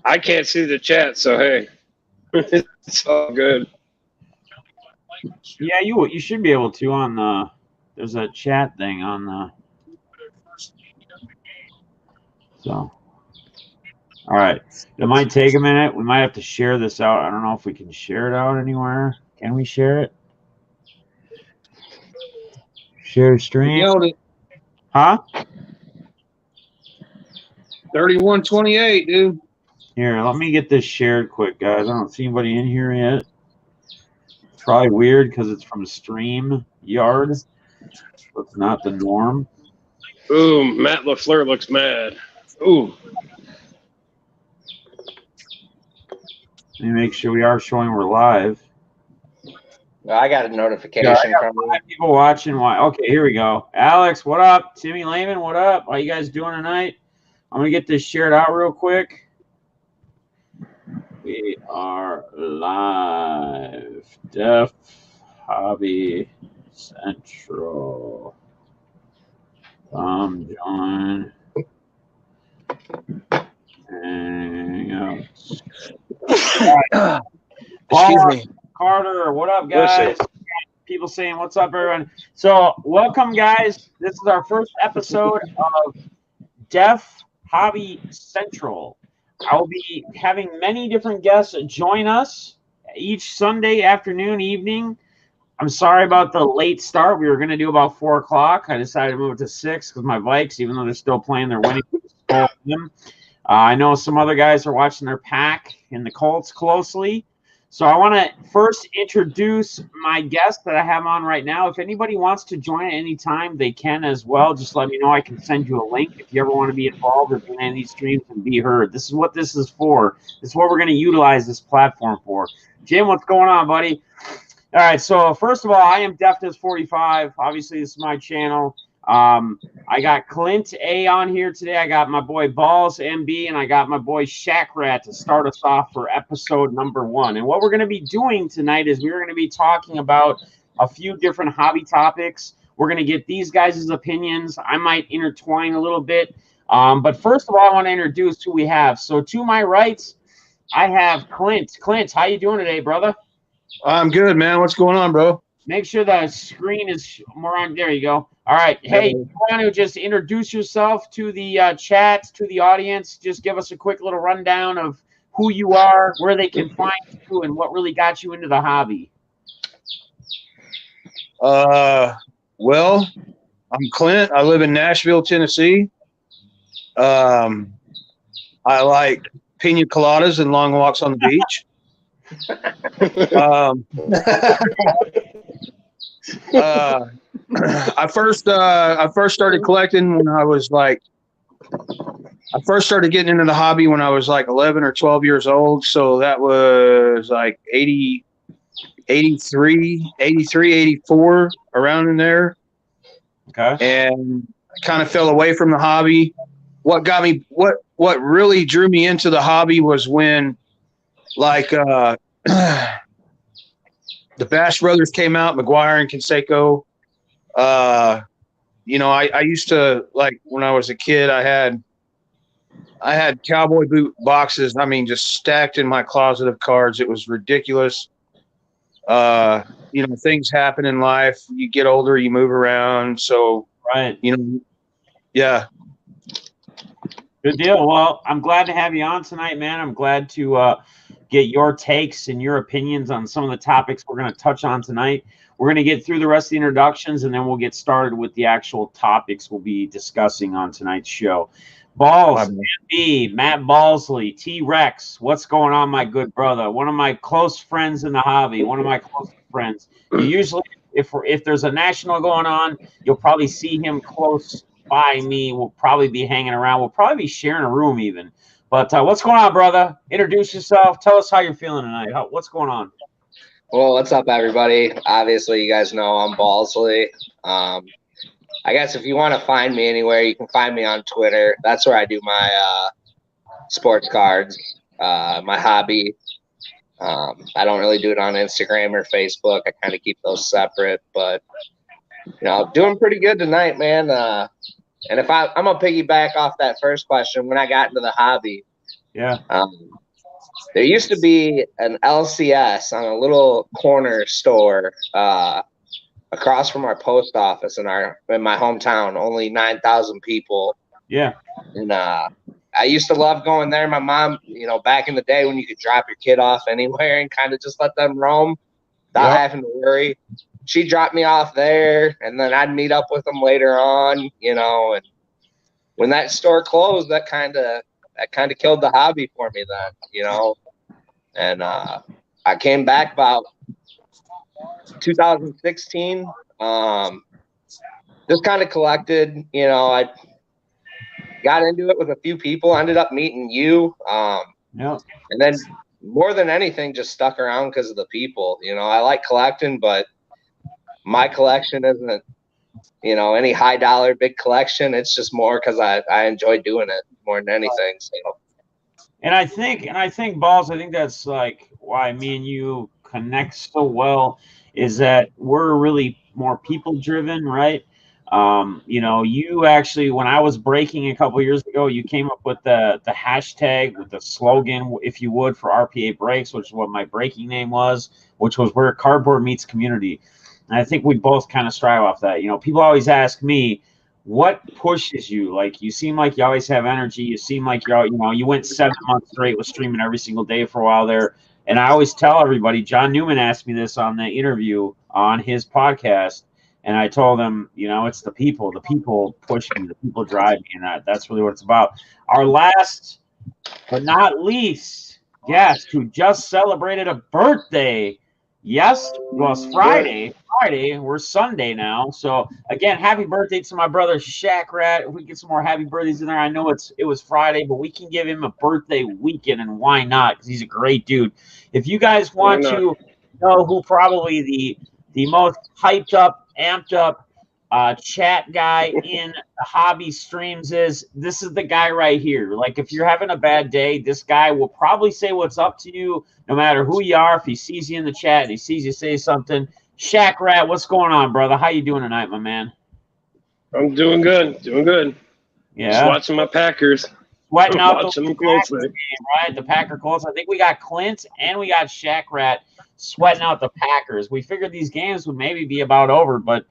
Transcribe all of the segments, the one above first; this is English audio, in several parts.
I can't see the chat, so hey, it's all good. Yeah, you should be able to on the. There's a chat thing on the. So, all right. It might take a minute. We might have to share this out. I don't know if we can share it out anywhere. Can we share it? Share stream. Nailed it. Huh? 31-28, dude. Here, let me get this shared quick, guys. I don't see anybody in here yet. It's probably weird because it's from Stream Yard. So it's not the norm. Boom. Matt LaFleur looks mad. Ooh. Let me make sure we are showing we're live. Well, I got a notification from you. People watching. Why? Okay, here we go. Alex, what up? Timmy Lehman, what up? How you guys doing tonight? I'm gonna get this shared out real quick. We are live. Def Hobby Central. Come join. Hang out. Excuse me. Carter, what up, guys? People saying, what's up, everyone? So, welcome, guys. This is our first episode of Def Hobby Central. I'll be having many different guests join us each Sunday afternoon, evening. I'm sorry about the late start. We were going to do about 4 o'clock. I decided to move it to 6 because my Vikes, even though they're still playing, they're winning. I know some other guys are watching their pack and the Colts closely. So I want to first introduce my guest that I have on right now. If anybody wants to join at any time, they can as well. Just let me know. I can send you a link if you ever want to be involved or be in any of these streams and be heard. This is what this is for. This is what we're going to utilize this platform for. Jim, what's going on, buddy? All right, so first of all, I am Deftness45. Obviously, this is my channel. I got Clint A on here today. I got my boy Balls MB, and I got my boy Shack Rat to start us off for episode number 1. And what we're going to be doing tonight is we're going to be talking about a few different hobby topics. We're going to get these guys' opinions. I might intertwine a little bit. But first of all, I want to introduce who we have. So to my right, I have Clint. Clint, how you doing today, brother? I'm good, man. What's going on, bro? Make sure the screen is more on. There you go. All right. Hey, you want to just introduce yourself to the chat, to the audience? Just give us a quick little rundown of who you are, where they can find you, and what really got you into the hobby. Well, I'm Clint. I live in Nashville, Tennessee. I like pina coladas and long walks on the beach. I first started collecting when I was like, I first started getting into the hobby when I was like 11 or 12 years old. So that was like 83, 84, around in there. Okay. And I kind of fell away from the hobby. What got me, what really drew me into the hobby was when like, the Bash Brothers came out, McGuire and Canseco. You know, I used to, like, when I was a kid, I had cowboy boot boxes. I mean, just stacked in my closet of cards. It was ridiculous. You know, things happen in life. You get older, you move around. So, Right. you know, yeah. Good deal. Well, I'm glad to have you on tonight, man. I'm glad to get your takes and your opinions on some of the topics we're going to touch on tonight. We're going to get through the rest of the introductions, and then we'll get started with the actual topics we'll be discussing on tonight's show. Balls, MB, Matt Balsley, T-Rex, what's going on, my good brother? One of my close friends in the hobby, one of my closest friends. You usually, if there's a national going on, you'll probably see him close by me. We'll probably be hanging around. We'll probably be sharing a room even. But what's going on, brother? Introduce yourself. Tell us how you're feeling tonight. What's going on? Well, what's up, everybody? Obviously, you guys know I'm Balsley. I guess if you want to find me anywhere, you can find me on Twitter. That's where I do my sports cards, my hobby. I don't really do it on Instagram or Facebook. I kind of keep those separate. But, you know, doing pretty good tonight, man. And if I'm going to piggyback off that first question, when I got into the hobby, Yeah. There used to be an LCS on a little corner store across from our post office in my hometown. Only 9,000 people. Yeah. And I used to love going there. My mom, back in the day when you could drop your kid off anywhere and kind of just let them roam without having to worry. She dropped me off there, and then I'd meet up with them later on, and when that store closed, that kind of killed the hobby for me then, and I came back about 2016. Just kind of collected, I got into it with a few people, ended up meeting you. And then more than anything, just stuck around because of the people. I like collecting, but my collection isn't, any high dollar big collection. It's just more because I enjoy doing it more than anything. So. And I think Balls, I think that's like why me and you connect so well, is that we're really more people driven, right? You actually, when I was breaking a couple years ago, you came up with the hashtag with the slogan, if you would, for RPA Breaks, which is what my breaking name was, which was where cardboard meets community. And I think we both kind of strive off that. People always ask me, what pushes you? Like, you seem like you always have energy. You seem like you went 7 months straight with streaming every single day for a while there. And I always tell everybody, John Newman asked me this on the interview on his podcast. And I told him, it's the people. The people push me. The people drive me. And that's really what it's about. Our last but not least guest who just celebrated a birthday. Yes, well, it's Friday. We're Sunday now. So, again, happy birthday to my brother Shaq Rat. If we get some more happy birthdays in there, I know it was Friday, but we can give him a birthday weekend, and why not? Because he's a great dude. If you guys want to know who probably the most hyped up, amped up chat guy in the hobby streams is, this is the guy right here. Like, if you're having a bad day, this guy will probably say what's up to you no matter who you are. If he sees you in the chat and he sees you say something. Shaq Rat, what's going on, brother? How you doing tonight, my man? I'm doing good. Yeah. Just watching my Packers. Sweating out watching them closely. Game, right? The Packer Colts. I think we got Clint and we got Shaq Rat sweating out the Packers. We figured these games would maybe be about over, but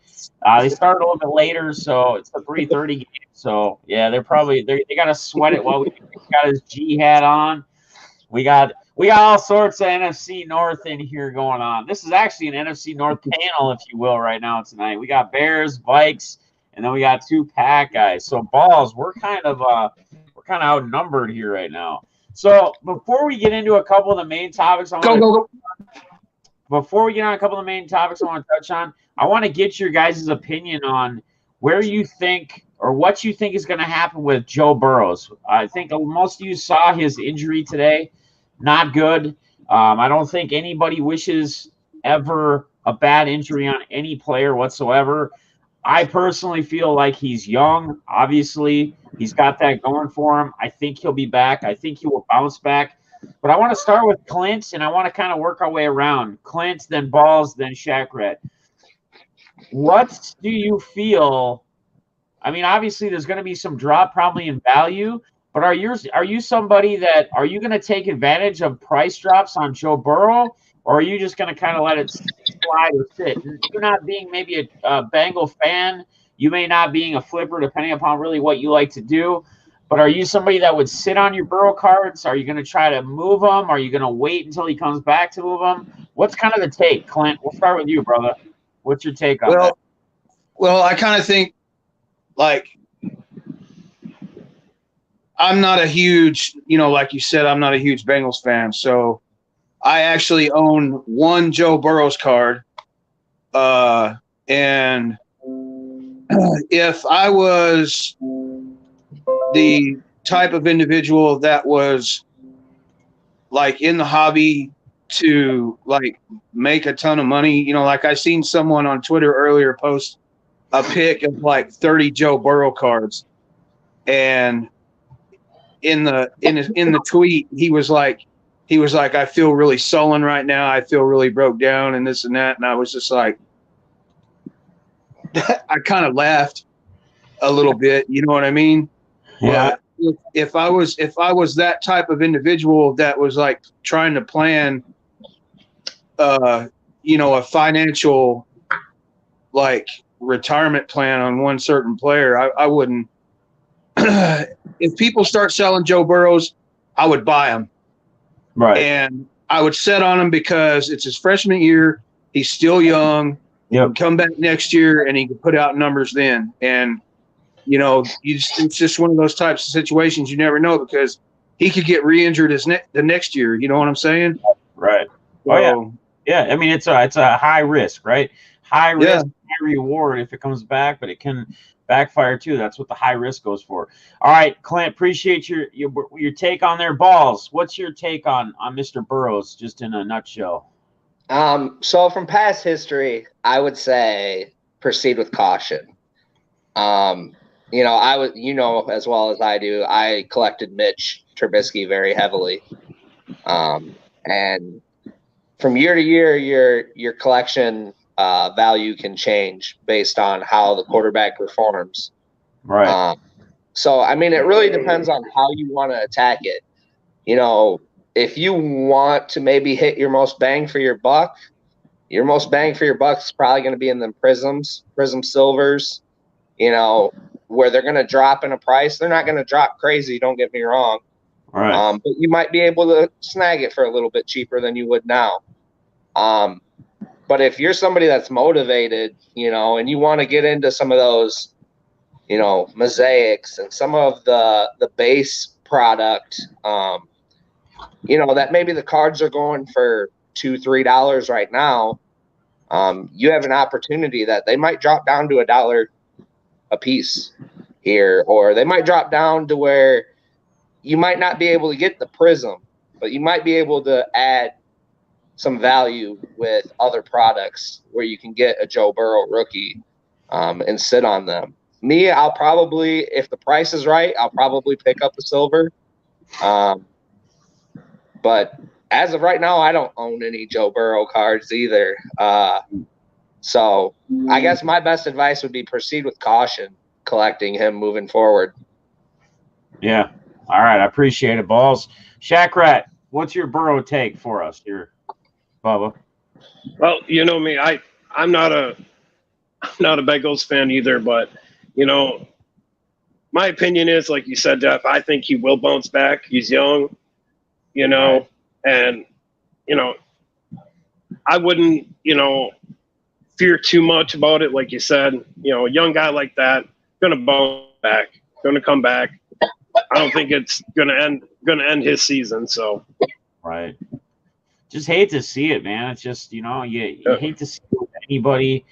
they started a little bit later, so it's a 3:30 game. So yeah, they got to sweat it while we got his G hat on. We got all sorts of NFC North in here going on. This is actually an NFC North panel, if you will, right now tonight. We got Bears, Vikes, and then we got 2 Pack guys. So Balls, we're kind of outnumbered here right now. So before we get into a couple of the main topics, Before we get on a couple of the main topics I want to touch on, I want to get your guys' opinion on where you think or what you think is going to happen with Joe Burrows. I think most of you saw his injury today. Not good. I don't think anybody wishes ever a bad injury on any player whatsoever. I personally feel like he's young. Obviously, he's got that going for him. I think he'll be back. I think he will bounce back. But I want to start with Clint, and I want to kind of work our way around. Clint, then Balls, then Shaq Rat. What do you feel? I mean, obviously, there's going to be some drop probably in value, but are you somebody that are you going to take advantage of price drops on Joe Burrow, or are you just going to kind of let it slide or sit? You're not being maybe a Bengal fan. You may not being a flipper, depending upon really what you like to do. But are you somebody that would sit on your Burrow cards? Are you going to try to move them? Are you going to wait until he comes back to move them? What's kind of the take, Clint? We'll start with you, brother. What's your take on that? Well, I kind of think, like, I'm not a huge, like you said, I'm not a huge Bengals fan. So I actually own one Joe Burrows card. And if I was the type of individual that was like in the hobby to like make a ton of money, like I seen someone on Twitter earlier post a pic of like 30 Joe Burrow cards, and in the tweet he was like I feel really sullen right now, I feel really broke down and this and that, and I was just like I kind of laughed a little bit, you know what I mean? Yeah. if I was that type of individual that was like trying to plan, a financial like retirement plan on one certain player, I wouldn't. If people start selling Joe Burrows, I would buy them. Right. And I would set on him because it's his freshman year. He's still young. He can come back next year and he can put out numbers then. And, it's just one of those types of situations you never know because he could get re-injured the next year. You know what I'm saying? Right. So, oh, yeah. Yeah. I mean, it's a high risk, right? High risk, high reward if it comes back, but it can backfire too. That's what the high risk goes for. All right, Clint, appreciate your take on their balls. What's your take on Mr. Burrows, just in a nutshell? So from past history, I would say proceed with caution. I would, as well as I do, I collected Mitch Trubisky very heavily. And from year to year, your collection value can change based on how the quarterback performs. Right. So, I mean, it really depends on how you want to attack it. If you want to maybe hit your most bang for your buck is probably going to be in the Prism Silvers, where they're going to drop in a price. They're not going to drop crazy, don't get me wrong. Right. But you might be able to snag it for a little bit cheaper than you would now. But if you're somebody that's motivated, and you want to get into some of those, mosaics and some of the base product, that maybe the cards are going for $2-3 right now, you have an opportunity that they might drop down to $1 a piece here, or they might drop down to where you might not be able to get the Prism, but you might be able to add some value with other products where you can get a Joe Burrow rookie and sit on them. Me, I'll probably, if the price is right, I'll probably pick up the silver. But as of right now, I don't own any Joe Burrow cards either. So I guess my best advice would be proceed with caution, collecting him moving forward. Yeah. All right. I appreciate it, Balls. Shaq Rat, what's your Burrow take for us here, Bubba? Well, you know me, I'm not a Bengals fan either, but my opinion is, like you said, Jeff, I think he will bounce back. He's young, and I wouldn't, fear too much about it. Like you said, a young guy like that going to bounce back, going to come back. I don't think it's going to end his season. So, right. Just hate to see it, man. It's just, you hate to see it with anybody.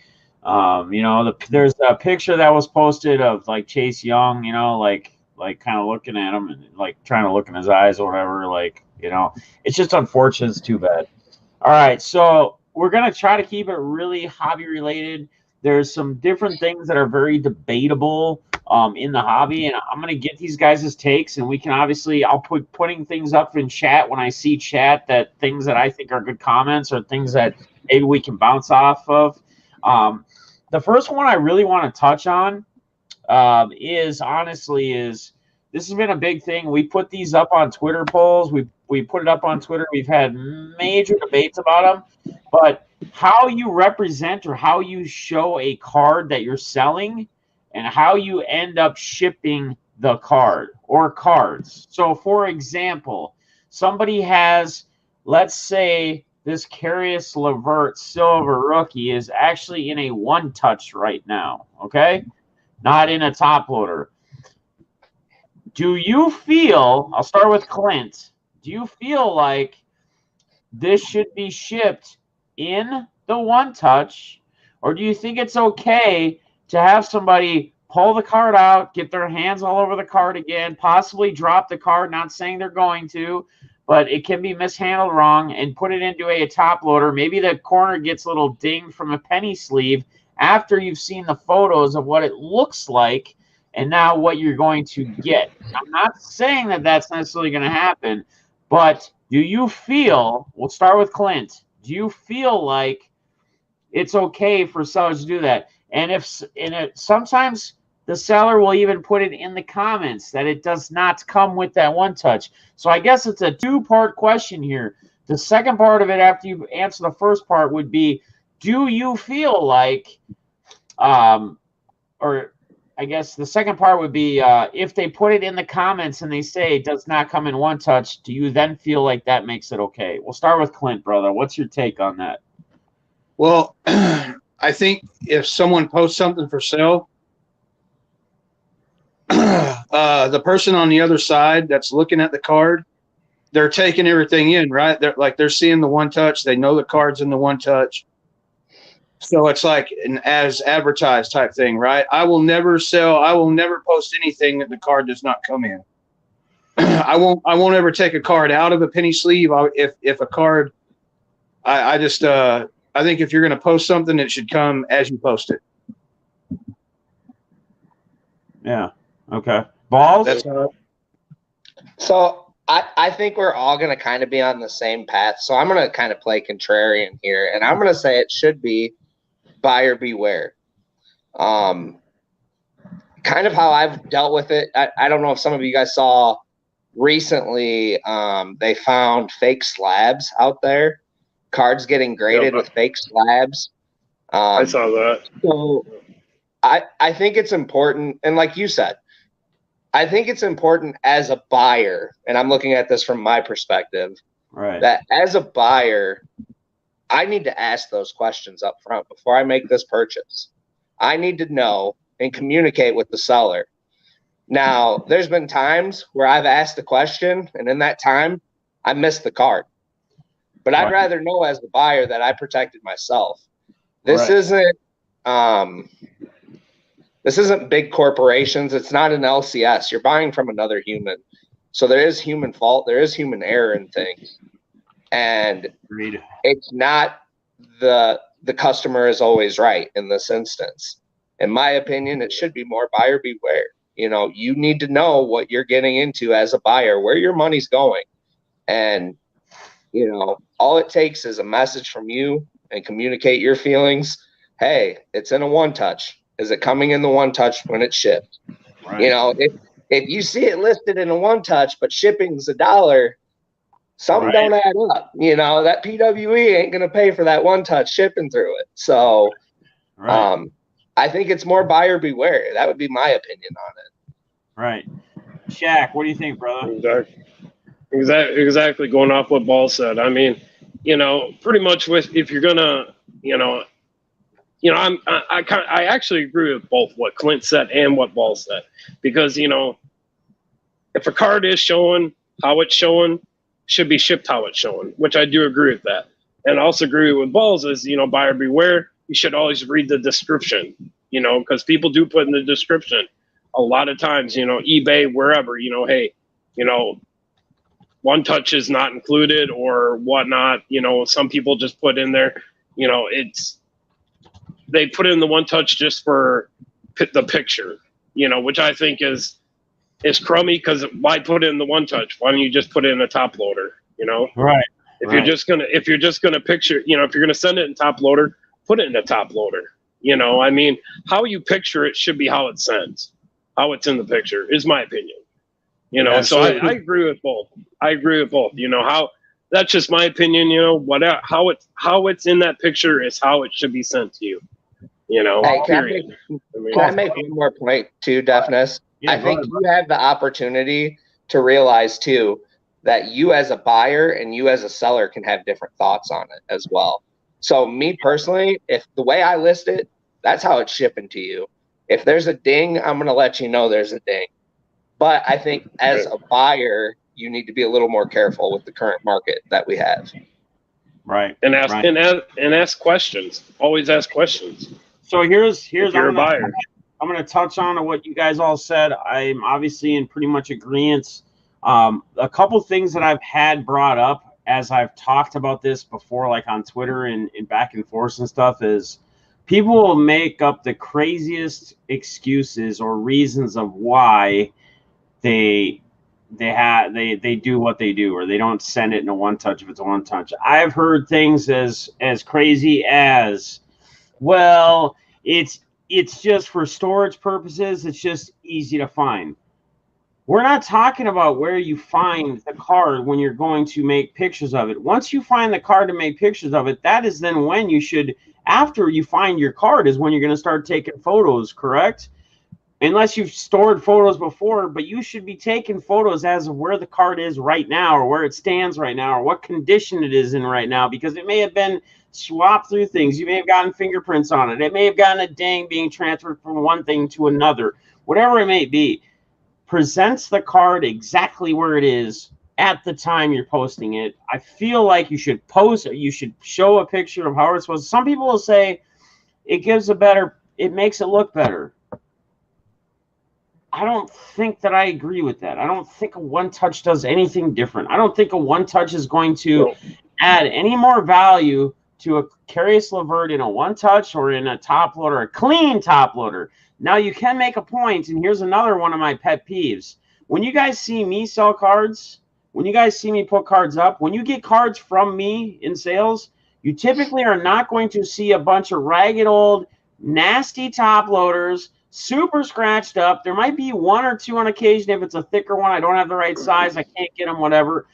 There's a picture that was posted of like Chase Young, like kind of looking at him and like trying to look in his eyes or whatever. Like, it's just unfortunate. It's too bad. All right. So we're going to try to keep it really hobby related. There's some different things that are very debatable in the hobby, and I'm going to get these guys' takes, and we can obviously, I'll putting things up in chat when I see chat, that things that I think are good comments or things that maybe we can bounce off of. The first one I really want to touch on is this has been a big thing. We put these up on Twitter polls. We put it up on Twitter. We've had major debates about them, but how you represent or how you show a card that you're selling and how you end up shipping the card or cards. So, for example, somebody has, let's say, this Carius LeVert silver rookie is actually in a one-touch right now, okay? Not in a top loader. Do you feel, I'll start with Clint, do you feel like this should be shipped in the one-touch, or do you think it's okay to have somebody pull the card out, get their hands all over the card again, possibly drop the card, not saying they're going to, but it can be mishandled wrong, and put it into a top loader? Maybe the corner gets a little dinged from a penny sleeve after you've seen the photos of what it looks like and now what you're going to get. I'm not saying that that's necessarily going to happen, but do you feel, we'll start with Clint, do you feel like it's okay for sellers to do that? And sometimes the seller will even put it in the comments that it does not come with that one touch. So I guess it's a two-part question here. The second part of it, after you answer the first part, would be, do you feel like, or I guess the second part would be, if they put it in the comments and they say it does not come in one touch, do you then feel like that makes it okay? We'll start with Clint, brother. What's your take on that? Well, I think if someone posts something for sale, the person on the other side that's looking at the card, they're taking everything in, right? They're seeing the one touch. They know the card's in the one touch. So it's like an as advertised type thing, right? I will never post anything that the card does not come in. I won't ever take a card out of a penny sleeve. If a card, I think if you're going to post something, it should come as you post it. Yeah. Okay. Balls? So I think we're all going to kind of be on the same path. So I'm going to kind of play contrarian here, and I'm going to say it should be buyer beware. Kind of how I've dealt with it. I don't know if some of you guys saw recently, they found fake slabs out there, cards getting graded with fake slabs. I saw that. So I think it's important, and like you said, I think it's important as a buyer, and I'm looking at this from my perspective, right, that as a buyer, I need to ask those questions up front before I make this purchase. I need to know and communicate with the seller. Now, there's been times where I've asked a question, and in that time, I missed the card. But I'd rather know as the buyer that I protected myself. This isn't big corporations. It's not an LCS. You're buying from another human. So there is human fault. There is human error in things. And it's not the customer is always right in this instance. In my opinion, it should be more buyer beware. You know, you need to know what you're getting into as a buyer, where your money's going. And, you know, all it takes is a message from you and communicate your feelings. Hey, it's in a one touch. Is it coming in the one touch when it's shipped? Right. You know, if you see it listed in a one touch, but shipping's $1, something don't add up. You know, that PWE ain't going to pay for that one touch shipping through it. So, I think it's more buyer beware. That would be my opinion on it. Right. Shaq, what do you think, brother? Exactly. Going off what Ball said. I mean, you know, pretty much if you're gonna, I actually agree with both what Clint said and what Ball said, because, you know, if a card is showing how it's showing, should be shipped how it's showing, which I do agree with that. And I also agree with Balls is, you know, buyer beware. You should always read the description, you know, because people do put in the description a lot of times, you know, eBay, wherever, you know, hey, you know, one touch is not included or whatnot. You know, some people just put in there, you know, they put in the one touch just for the picture, you know, which I think is crummy, because why put in the one touch? Why don't you just put it in a top loader, you know? Right. If you're just gonna picture, you know, if you're gonna send it in top loader, put it in a top loader. You know, I mean, how you picture it should be how it sends, how it's in the picture, is my opinion. You know, absolutely. So I agree with both. You know, how that's just my opinion. You know, how it's in that picture is how it should be sent to you. You know, hey, can I make one more point too, Deafness? Yeah, I think you have the opportunity to realize too that you as a buyer and you as a seller can have different thoughts on it as well. So me personally, if the way I list it, that's how it's shipping to you. If there's a ding, I'm going to let you know there's a ding. But I think as a buyer, you need to be a little more careful with the current market that we have. Right. And ask questions. Always ask questions. So here's you're a buyer. I'm going to touch on what you guys all said. I'm obviously in pretty much agreement. A couple things that I've had brought up as I've talked about this before, like on Twitter and back and forth and stuff, is people will make up the craziest excuses or reasons of why they do what they do, or they don't send it in a one touch if it's a one touch. I've heard things as crazy as, well, it's it's just for storage purposes. It's just easy to find. We're not talking about where you find the card when you're going to make pictures of it. Once you find the card to make pictures of it, that is then when you should, after you find your card, is when you're going to start taking photos, correct? Unless you've stored photos before, but you should be taking photos as of where the card is right now, or where it stands right now, or what condition it is in right now, because it may have been swapped through things. You may have gotten fingerprints on it. It may have gotten a ding being transferred from one thing to another. Whatever it may be, presents the card exactly where it is at the time you're posting it. I feel like you should post, you should show a picture of how it's supposed to. Some people will say it gives a better, it makes it look better. I don't think that I agree with that. I don't think a one touch does anything different. I don't think a one touch is going to add any more value to a Carius Levert in a one touch or in a top loader, a clean top loader. Now you can make a point, and here's another one of my pet peeves. When you guys see me sell cards, when you guys see me put cards up, when you get cards from me in sales, you typically are not going to see a bunch of ragged old, nasty top loaders, super scratched up. There might be one or two on occasion if it's a thicker one. I don't have the right size. I can't get them, whatever.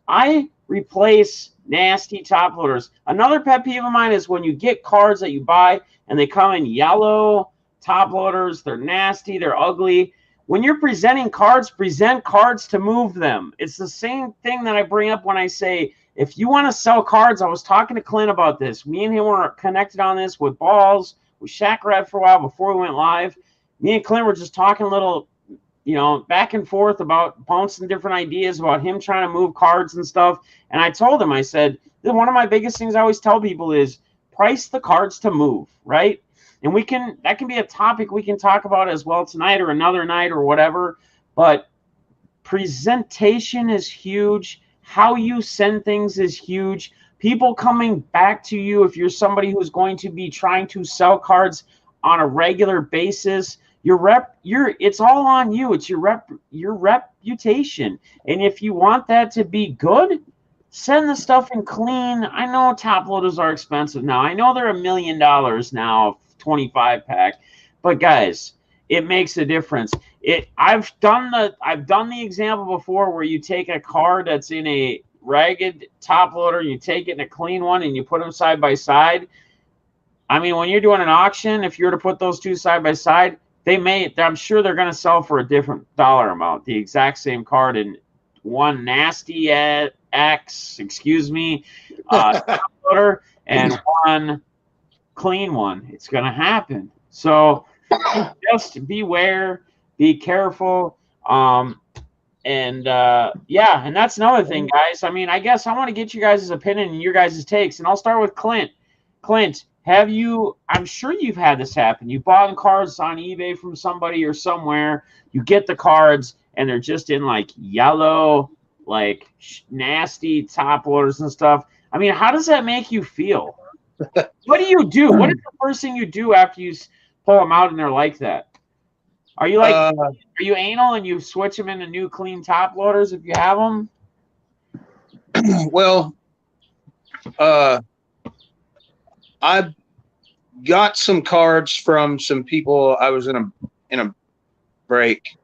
I replace nasty top loaders. Another pet peeve of mine is when you get cards that you buy and they come in yellow top loaders. They're nasty. They're ugly. When you're presenting cards, present cards to move them. It's the same thing that I bring up when I say, if you want to sell cards, I was talking to Clint about this. Me and him were connected on this with balls. We Shaq Red for a while before we went live. Me and Clint were just talking a little, you know, back and forth about bouncing different ideas about him trying to move cards and stuff. And I told him, I said, one of my biggest things I always tell people is price the cards to move, right? And we can, that can be a topic we can talk about as well tonight or another night or whatever. But presentation is huge. How you send things is huge. People coming back to you, if you're somebody who's going to be trying to sell cards on a regular basis, it's all on you. It's your reputation. And if you want that to be good, send the stuff in clean. I know top loaders are expensive now. I know they're $1 million now, 25 pack. But guys, it makes a difference. I've done the example before where you take a card that's in a ragged top loader, you take it in a clean one, and you put them side by side. I mean, when you're doing an auction, if you were to put those two side by side, I'm sure they're going to sell for a different dollar amount. The exact same card in one nasty X, top loader, and one clean one. It's going to happen. So just beware, be careful. And that's another thing, guys. I mean, I guess I want to get you guys' opinion and your guys' takes, and I'll start with Clint. Clint, I'm sure you've had this happen. You bought cards on eBay from somebody or somewhere. You get the cards, and they're just in like yellow, like nasty top loaders and stuff. I mean, how does that make you feel? What do you do? What is the first thing you do after you pull them out and they're like that? Are you like, are you anal and you switch them into new clean top loaders if you have them? Well, I got some cards from some people. I was in a break.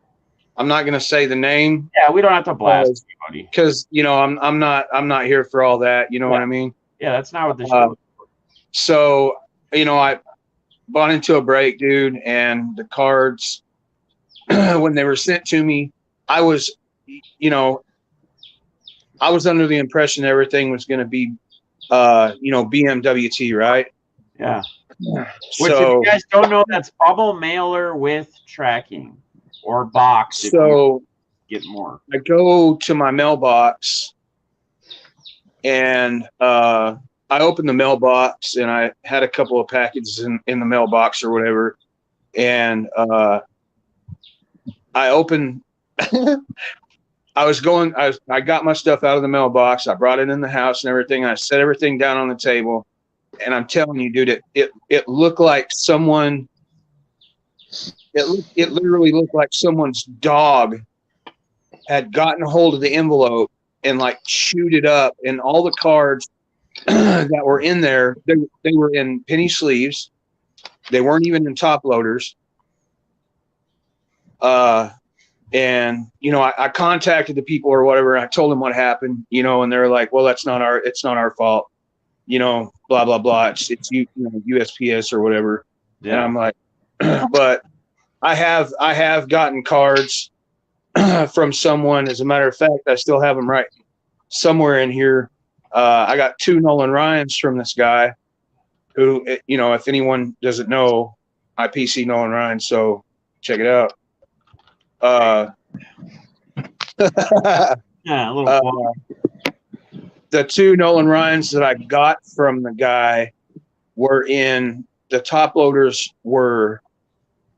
I'm not going to say the name. Yeah, we don't have to blast anybody because I'm not here for all that. You know what I mean? Yeah, that's not what the show is. So I bought into a break, dude, and the cards when they were sent to me, I was under the impression everything was going to be BMWT, right? Yeah. Which, if you guys don't know, that's bubble mailer with tracking or box. So get more. I go to my mailbox and I opened the mailbox and I had a couple of packages in the mailbox or whatever. And I opened I got my stuff out of the mailbox. I brought it in the house and everything. I set everything down on the table. And I'm telling you, dude, it looked like someone. It literally looked like someone's dog had gotten a hold of the envelope and like chewed it up. And all the cards that were in there, they were in penny sleeves. They weren't even in top loaders. And, you know, I contacted the people or whatever, and I told them what happened, you know, and they're like, well, it's not our fault, you know, blah, blah, blah. It's you know, USPS or whatever. Yeah. And I'm like, but I have gotten cards from someone. As a matter of fact, I still have them right somewhere in here. I got 2 Nolan Ryans from this guy who, you know, if anyone doesn't know, I PC Nolan Ryan, so check it out. Yeah, a little the 2 Nolan Ryans that I got from the guy were in the top loaders were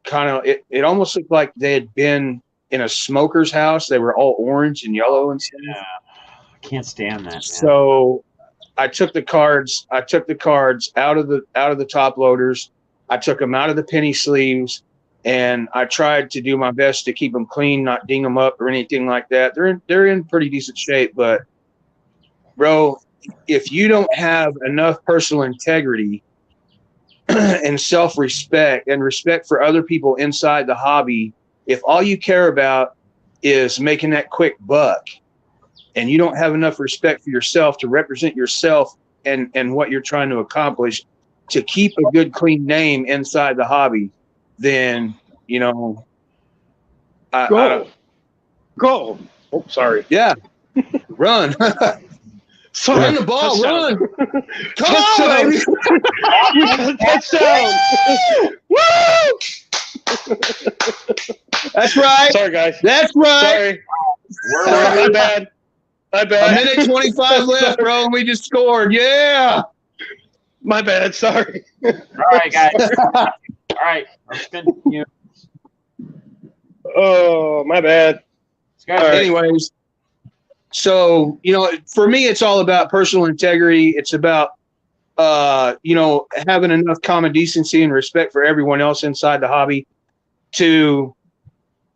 kind of it almost looked like they had been in a smoker's house. They were all orange and yellow and stuff. Yeah. I can't stand that, man. So I took the cards out of the top loaders. I took them out of the penny sleeves. And I tried to do my best to keep them clean, not ding them up or anything like that. They're in pretty decent shape, but bro, if you don't have enough personal integrity and self-respect and respect for other people inside the hobby, if all you care about is making that quick buck, and you don't have enough respect for yourself to represent yourself and what you're trying to accomplish, to keep a good, clean name inside the hobby, then, you know, Go. Oh, sorry. Yeah. Run. Sorry. Run the ball. Touchdown. Run. Come on, baby. Touchdown. Woo! That's right. Sorry, guys. That's right. Sorry. My bad. A minute 25 left, bro, and we just scored. Yeah. My bad. Sorry. All right, guys. All right. Let's continue. Oh, my bad. Anyways, so, you know, for me, it's all about personal integrity. It's about, you know, having enough common decency and respect for everyone else inside the hobby to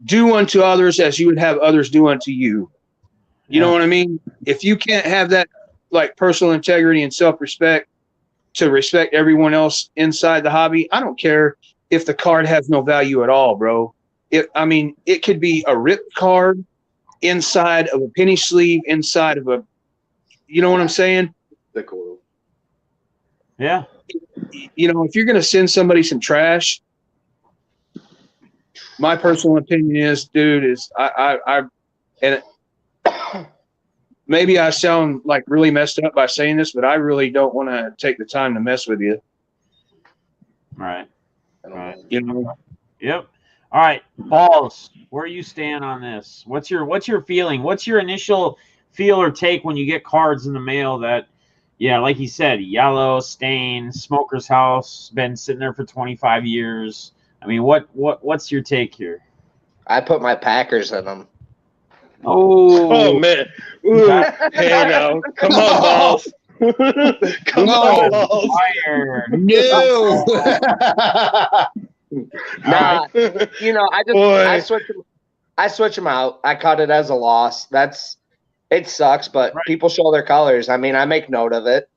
do unto others as you would have others do unto you. You know what I mean? If you can't have that, like, personal integrity and self-respect to respect everyone else inside the hobby, I don't care if the card has no value at all, bro. It could be a ripped card inside of a penny sleeve, inside of a, you know what I'm saying? The coil. Yeah. You know, if you're going to send somebody some trash, my personal opinion is, dude, and maybe I sound like really messed up by saying this, but I really don't want to take the time to mess with you. Right. You know? Yep. All right, Balls, where you stand on this? What's your feeling? What's your initial feel or take when you get cards in the mail that, yeah, like you said, yellow, stain, smoker's house, been sitting there for 25 years. I mean, what's your take here? I put my Packers in them. Oh man. Ooh. Hey now. Come on, Balls. Come on, Balls. Fire. No. Nah, you know, I switch them out. I cut it as a loss. It sucks, but people show their colors. I mean, I make note of it.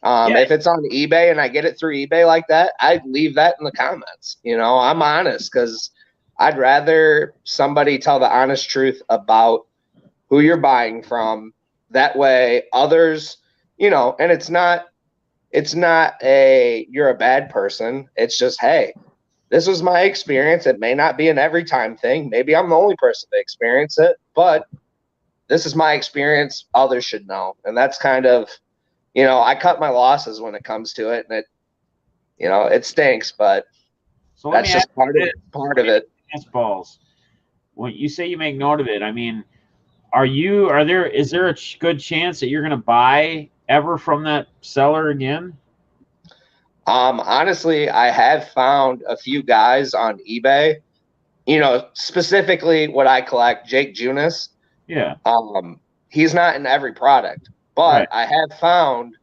If it's on eBay and I get it through eBay like that, I leave that in the comments. You know, I'm honest because I'd rather somebody tell the honest truth about who you're buying from. That way others, you know, and it's not you're a bad person. It's just, hey, this was my experience. It may not be an every time thing. Maybe I'm the only person to experience it, but this is my experience. Others should know. And that's kind of, you know, I cut my losses when it comes to it, and it, you know, it stinks, but that's just part of it. Balls. When you say you make note of it, I mean, is there a good chance that you're going to buy ever from that seller again? Honestly, I have found a few guys on eBay, you know, specifically what I collect, Jake Junis. Yeah. He's not in every product, but I have found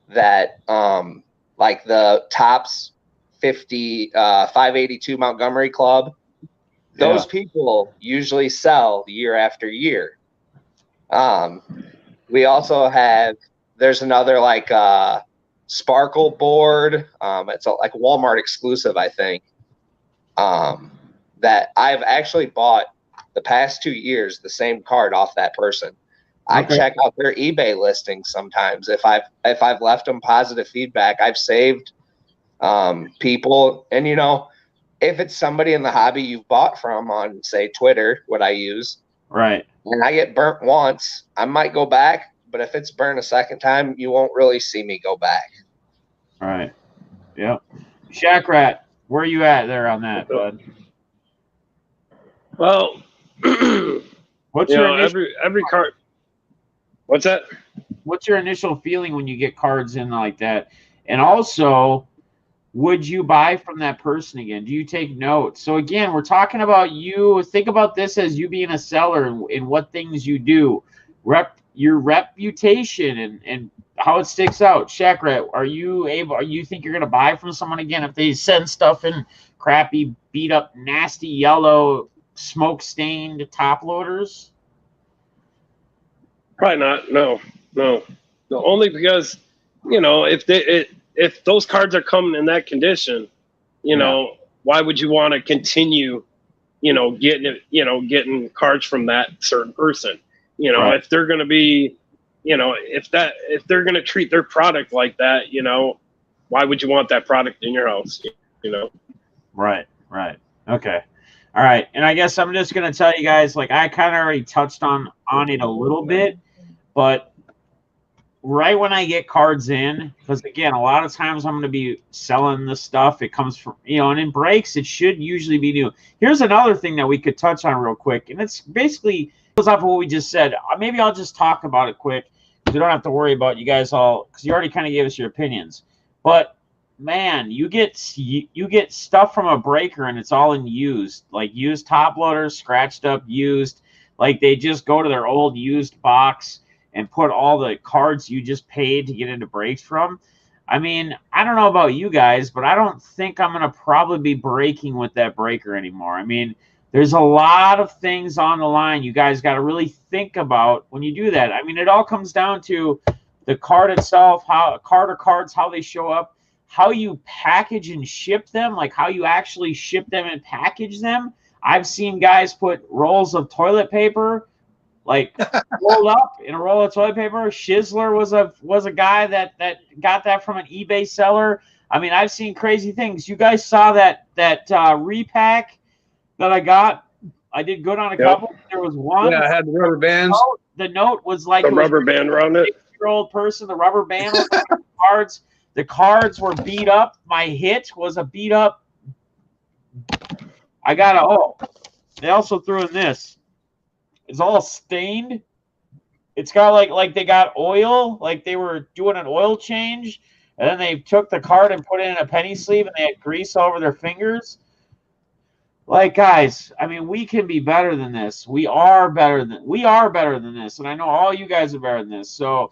that, like the Topps 582 Montgomery Club, those people usually sell year after year. We also have, there's another like, sparkle board. It's like Walmart exclusive, I think. That I've actually bought the past 2 years the same card off that person. I check out their eBay listings sometimes. If I've left them positive feedback, I've saved people. And you know, if it's somebody in the hobby you've bought from on, say, Twitter, what I use, right, and I get burnt once, I might go back. But if it's burnt a second time, you won't really see me go back. right, yep. Shack Rat, where are you at there on that, bud? Well, what's you your know, every card. What's that? What's your initial feeling when you get cards in like that? And also, would you buy from that person again? Do you take notes? So again, we're talking about you. Think about this as you being a seller and what things you do, your reputation and how it sticks out. Shack Rat, are you think you're gonna buy from someone again if they send stuff in crappy, beat up, nasty yellow, smoke stained top loaders? Probably not. No. Only because, you know, if those cards are coming in that condition, you know, why would you want to continue, you know, getting cards from that certain person? You know, if they're going to be, you know, if they're going to treat their product like that, you know, why would you want that product in your house? You know? Right. Okay. All right. And I guess I'm just going to tell you guys, like, I kind of already touched on it a little bit, but right when I get cards in, because again, a lot of times I'm going to be selling this stuff. It comes from, you know, and in breaks, it should usually be new. Here's another thing that we could touch on real quick. And it's basically goes off of what we just said. Maybe I'll just talk about it quick. We don't have to worry about you guys all, because you already kind of gave us your opinions. But man, you get stuff from a breaker and it's all in used, like used top loaders, scratched up used. Like they just go to their old used box and put all the cards you just paid to get into breaks from. I mean, I don't know about you guys, but I don't think I'm going to probably be breaking with that breaker anymore. I mean, there's a lot of things on the line you guys got to really think about when you do that. I mean, it all comes down to the card itself, how cards, how they show up, how you package and ship them, like how you actually ship them and package them. I've seen guys put rolls of toilet paper, like rolled up in a roll of toilet paper. Shizzler was a guy that got that from an eBay seller. I mean, I've seen crazy things. You guys saw that repack that I got. I did good on a couple. There was one. Yeah, I had the rubber bands. The note was like the rubber band around it. 6-year-old person. The rubber band was on the cards. The cards were beat up. My hit was a beat up. I got they also threw in this. It's all stained. It's got like they got oil, like they were doing an oil change, and then they took the card and put it in a penny sleeve, and they had grease all over their fingers. Like, guys, I mean, we can be better than this. We are better than this, and I know all you guys are better than this. So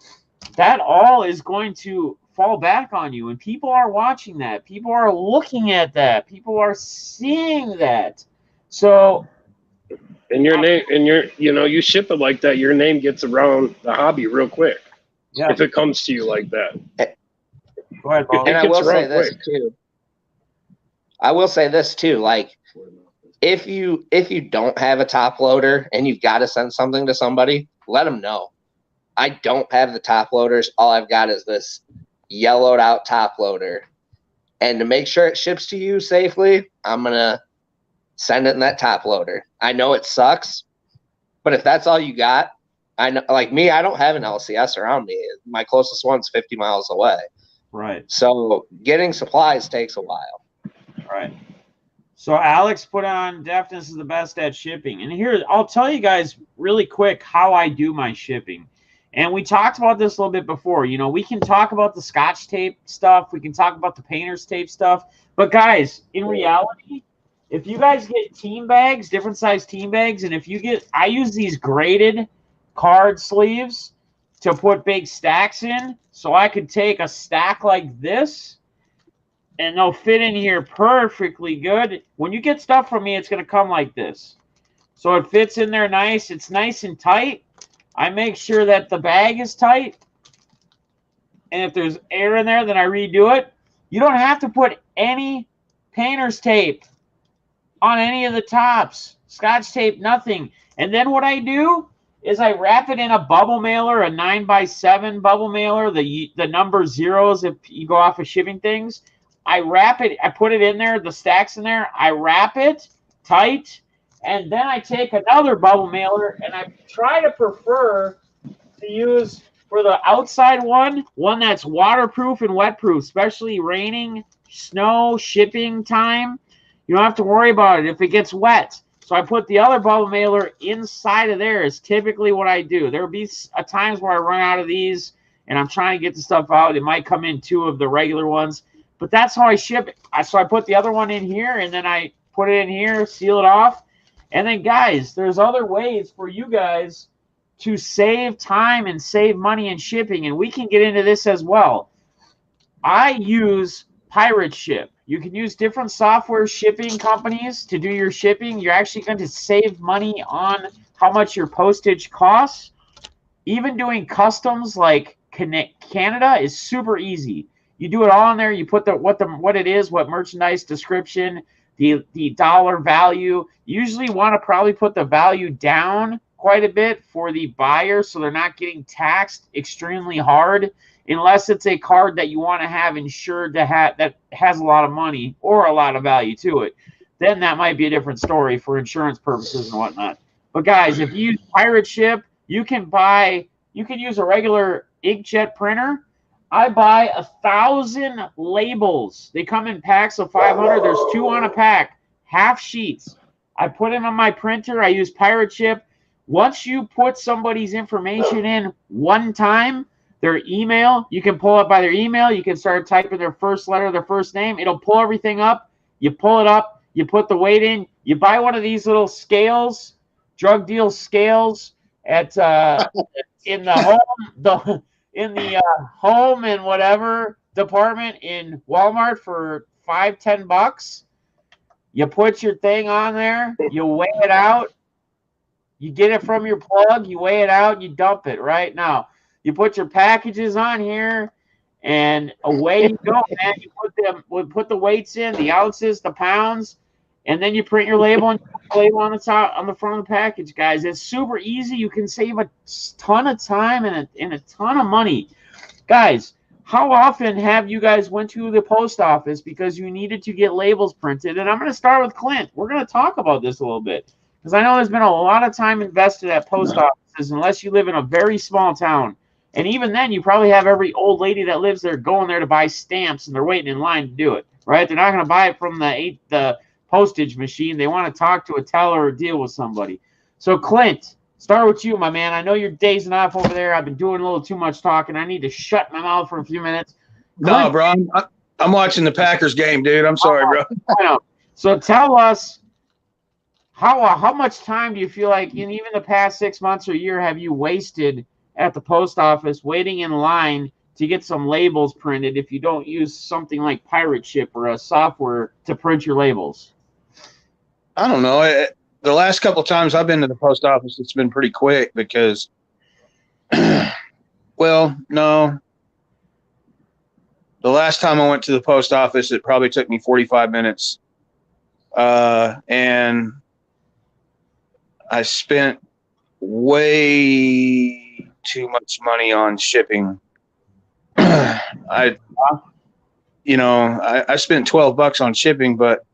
that all is going to fall back on you, and people are watching that. People are looking at that. People are seeing that. So. And your name, and you ship it like that, your name gets around the hobby real quick. Yeah. If it comes to you like that. Go ahead, Paul. And I will say this too. I will say this too. Like, if you don't have a top loader and you've got to send something to somebody, let them know. I don't have the top loaders. All I've got is this yellowed out top loader. And to make sure it ships to you safely, I'm gonna send it in that top loader. I know it sucks, but if that's all you got, I know, like me, I don't have an LCS around me. My closest one's 50 miles away. Right. So getting supplies takes a while. Right. So Alex put on Deafness is the best at shipping. And here, I'll tell you guys really quick how I do my shipping. And we talked about this a little bit before. You know, we can talk about the Scotch tape stuff. We can talk about the painter's tape stuff. But guys, in reality, if you guys get team bags, different size team bags, and if you get, I use these graded card sleeves to put big stacks in, so I could take a stack like this, and they'll fit in here perfectly good. When you get stuff from me, it's going to come like this. So it fits in there nice. It's nice and tight. I make sure that the bag is tight. and if there's air in there, then I redo it. You don't have to put any painter's tape on any of the tops. Scotch tape, nothing. And then what I do is I wrap it in a bubble mailer, a 9x7 bubble mailer, the number zeros if you go off of shipping things. I wrap it, I put it in there, the stacks in there, I wrap it tight, and then I take another bubble mailer, and I try to prefer to use for the outside one that's waterproof and wetproof, especially raining, snow, shipping time. You don't have to worry about it if it gets wet. So I put the other bubble mailer inside of there is typically what I do. There will be times where I run out of these and I'm trying to get the stuff out. It might come in 2 of the regular ones, but that's how I ship it. So I put the other one in here, and then I put it in here, seal it off. And then, guys, there's other ways for you guys to save time and save money in shipping, and we can get into this as well. I use Pirate Ship. You can use different software shipping companies to do your shipping. You're actually going to save money on how much your postage costs. Even doing customs like Canada is super easy. You do it all in there. You put what it is, what merchandise description, the dollar value. You usually want to probably put the value down quite a bit for the buyer so they're not getting taxed extremely hard, unless it's a card that you want to have insured to have that has a lot of money or a lot of value to it. Then that might be a different story for insurance purposes and whatnot. But guys, if you use Pirate Ship, you can use a regular inkjet printer. I buy 1,000 labels. They come in packs of 500. There's 2 on a pack, half sheets. I put them on my printer. I use Pirate Ship. Once you put somebody's information in one time, their email, you can pull it by their email. You can start typing their first letter, their first name. It'll pull everything up. You pull it up. You put the weight in. You buy one of these little scales, drug deal scales at in the home and whatever department in Walmart for $5-10. You put your thing on there. You weigh it out. You get it from your plug. You weigh it out. You dump it right now. You put your packages on here, and away you go, man. You put the weights in, the ounces, the pounds, and then you print your label and you put the label on the top, on the front of the package, guys. It's super easy. You can save a ton of time and a ton of money, guys. How often have you guys went to the post office because you needed to get labels printed? And I'm going to start with Clint. We're going to talk about this a little bit because I know there's been a lot of time invested at post offices, unless you live in a very small town. And even then, you probably have every old lady that lives there going there to buy stamps, and they're waiting in line to do it, right? They're not going to buy it from the postage machine. They want to talk to a teller or deal with somebody. So, Clint, start with you, my man. I know you're dazing off over there. I've been doing a little too much talking. I need to shut my mouth for a few minutes. No, bro. I'm watching the Packers game, dude. I'm sorry, bro. I know. So tell us, how much time do you feel like in even the past 6 months or year have you wasted at the post office waiting in line to get some labels printed if you don't use something like Pirate Ship or a software to print your labels? I don't know. The last couple of times I've been to the post office, it's been pretty quick because, well, no. The last time I went to the post office, it probably took me 45 minutes. And I spent way too much money on shipping. I spent $12 on shipping, but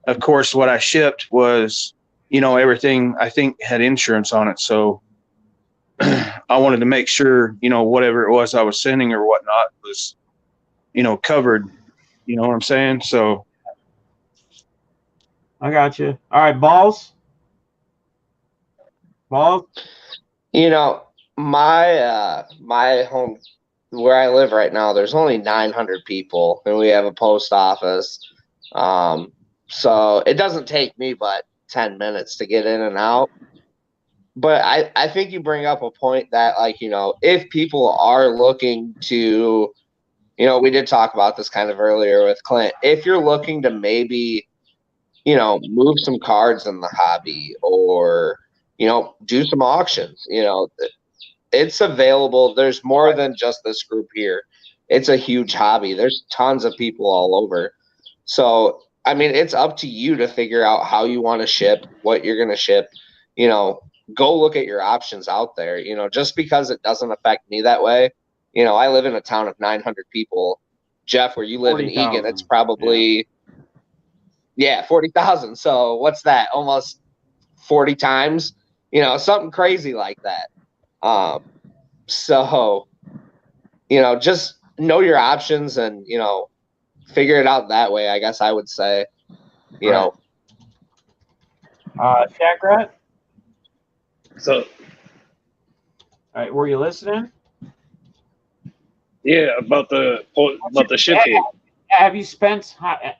of course what I shipped was, everything I think had insurance on it. So I wanted to make sure, whatever it was I was sending or whatnot was, covered. You know what I'm saying? So I got you. All right, Balls. My home where I live right now, there's only 900 people, and we have a post office. So it doesn't take me but 10 minutes to get in and out. But I think you bring up a point that, if people are looking to, we did talk about this kind of earlier with Clint. If you're looking to maybe, move some cards in the hobby or, do some auctions, it's available. There's more than just this group here. it's a huge hobby. There's tons of people all over. So, I mean, it's up to you to figure out how you want to ship, what you're going to ship. You know, go look at your options out there. You know, just because it doesn't affect me that way. You know, I live in a town of 900 people. Jeff, where you live 40, in Egan, it's probably 40,000. So what's that? Almost 40 times. You know, something crazy like that. So, you know, just know your options and, you know, figure it out that way, I guess I would say. You know. Shaqrat? So, All right, were you listening? yeah, about the shipping. Have you spent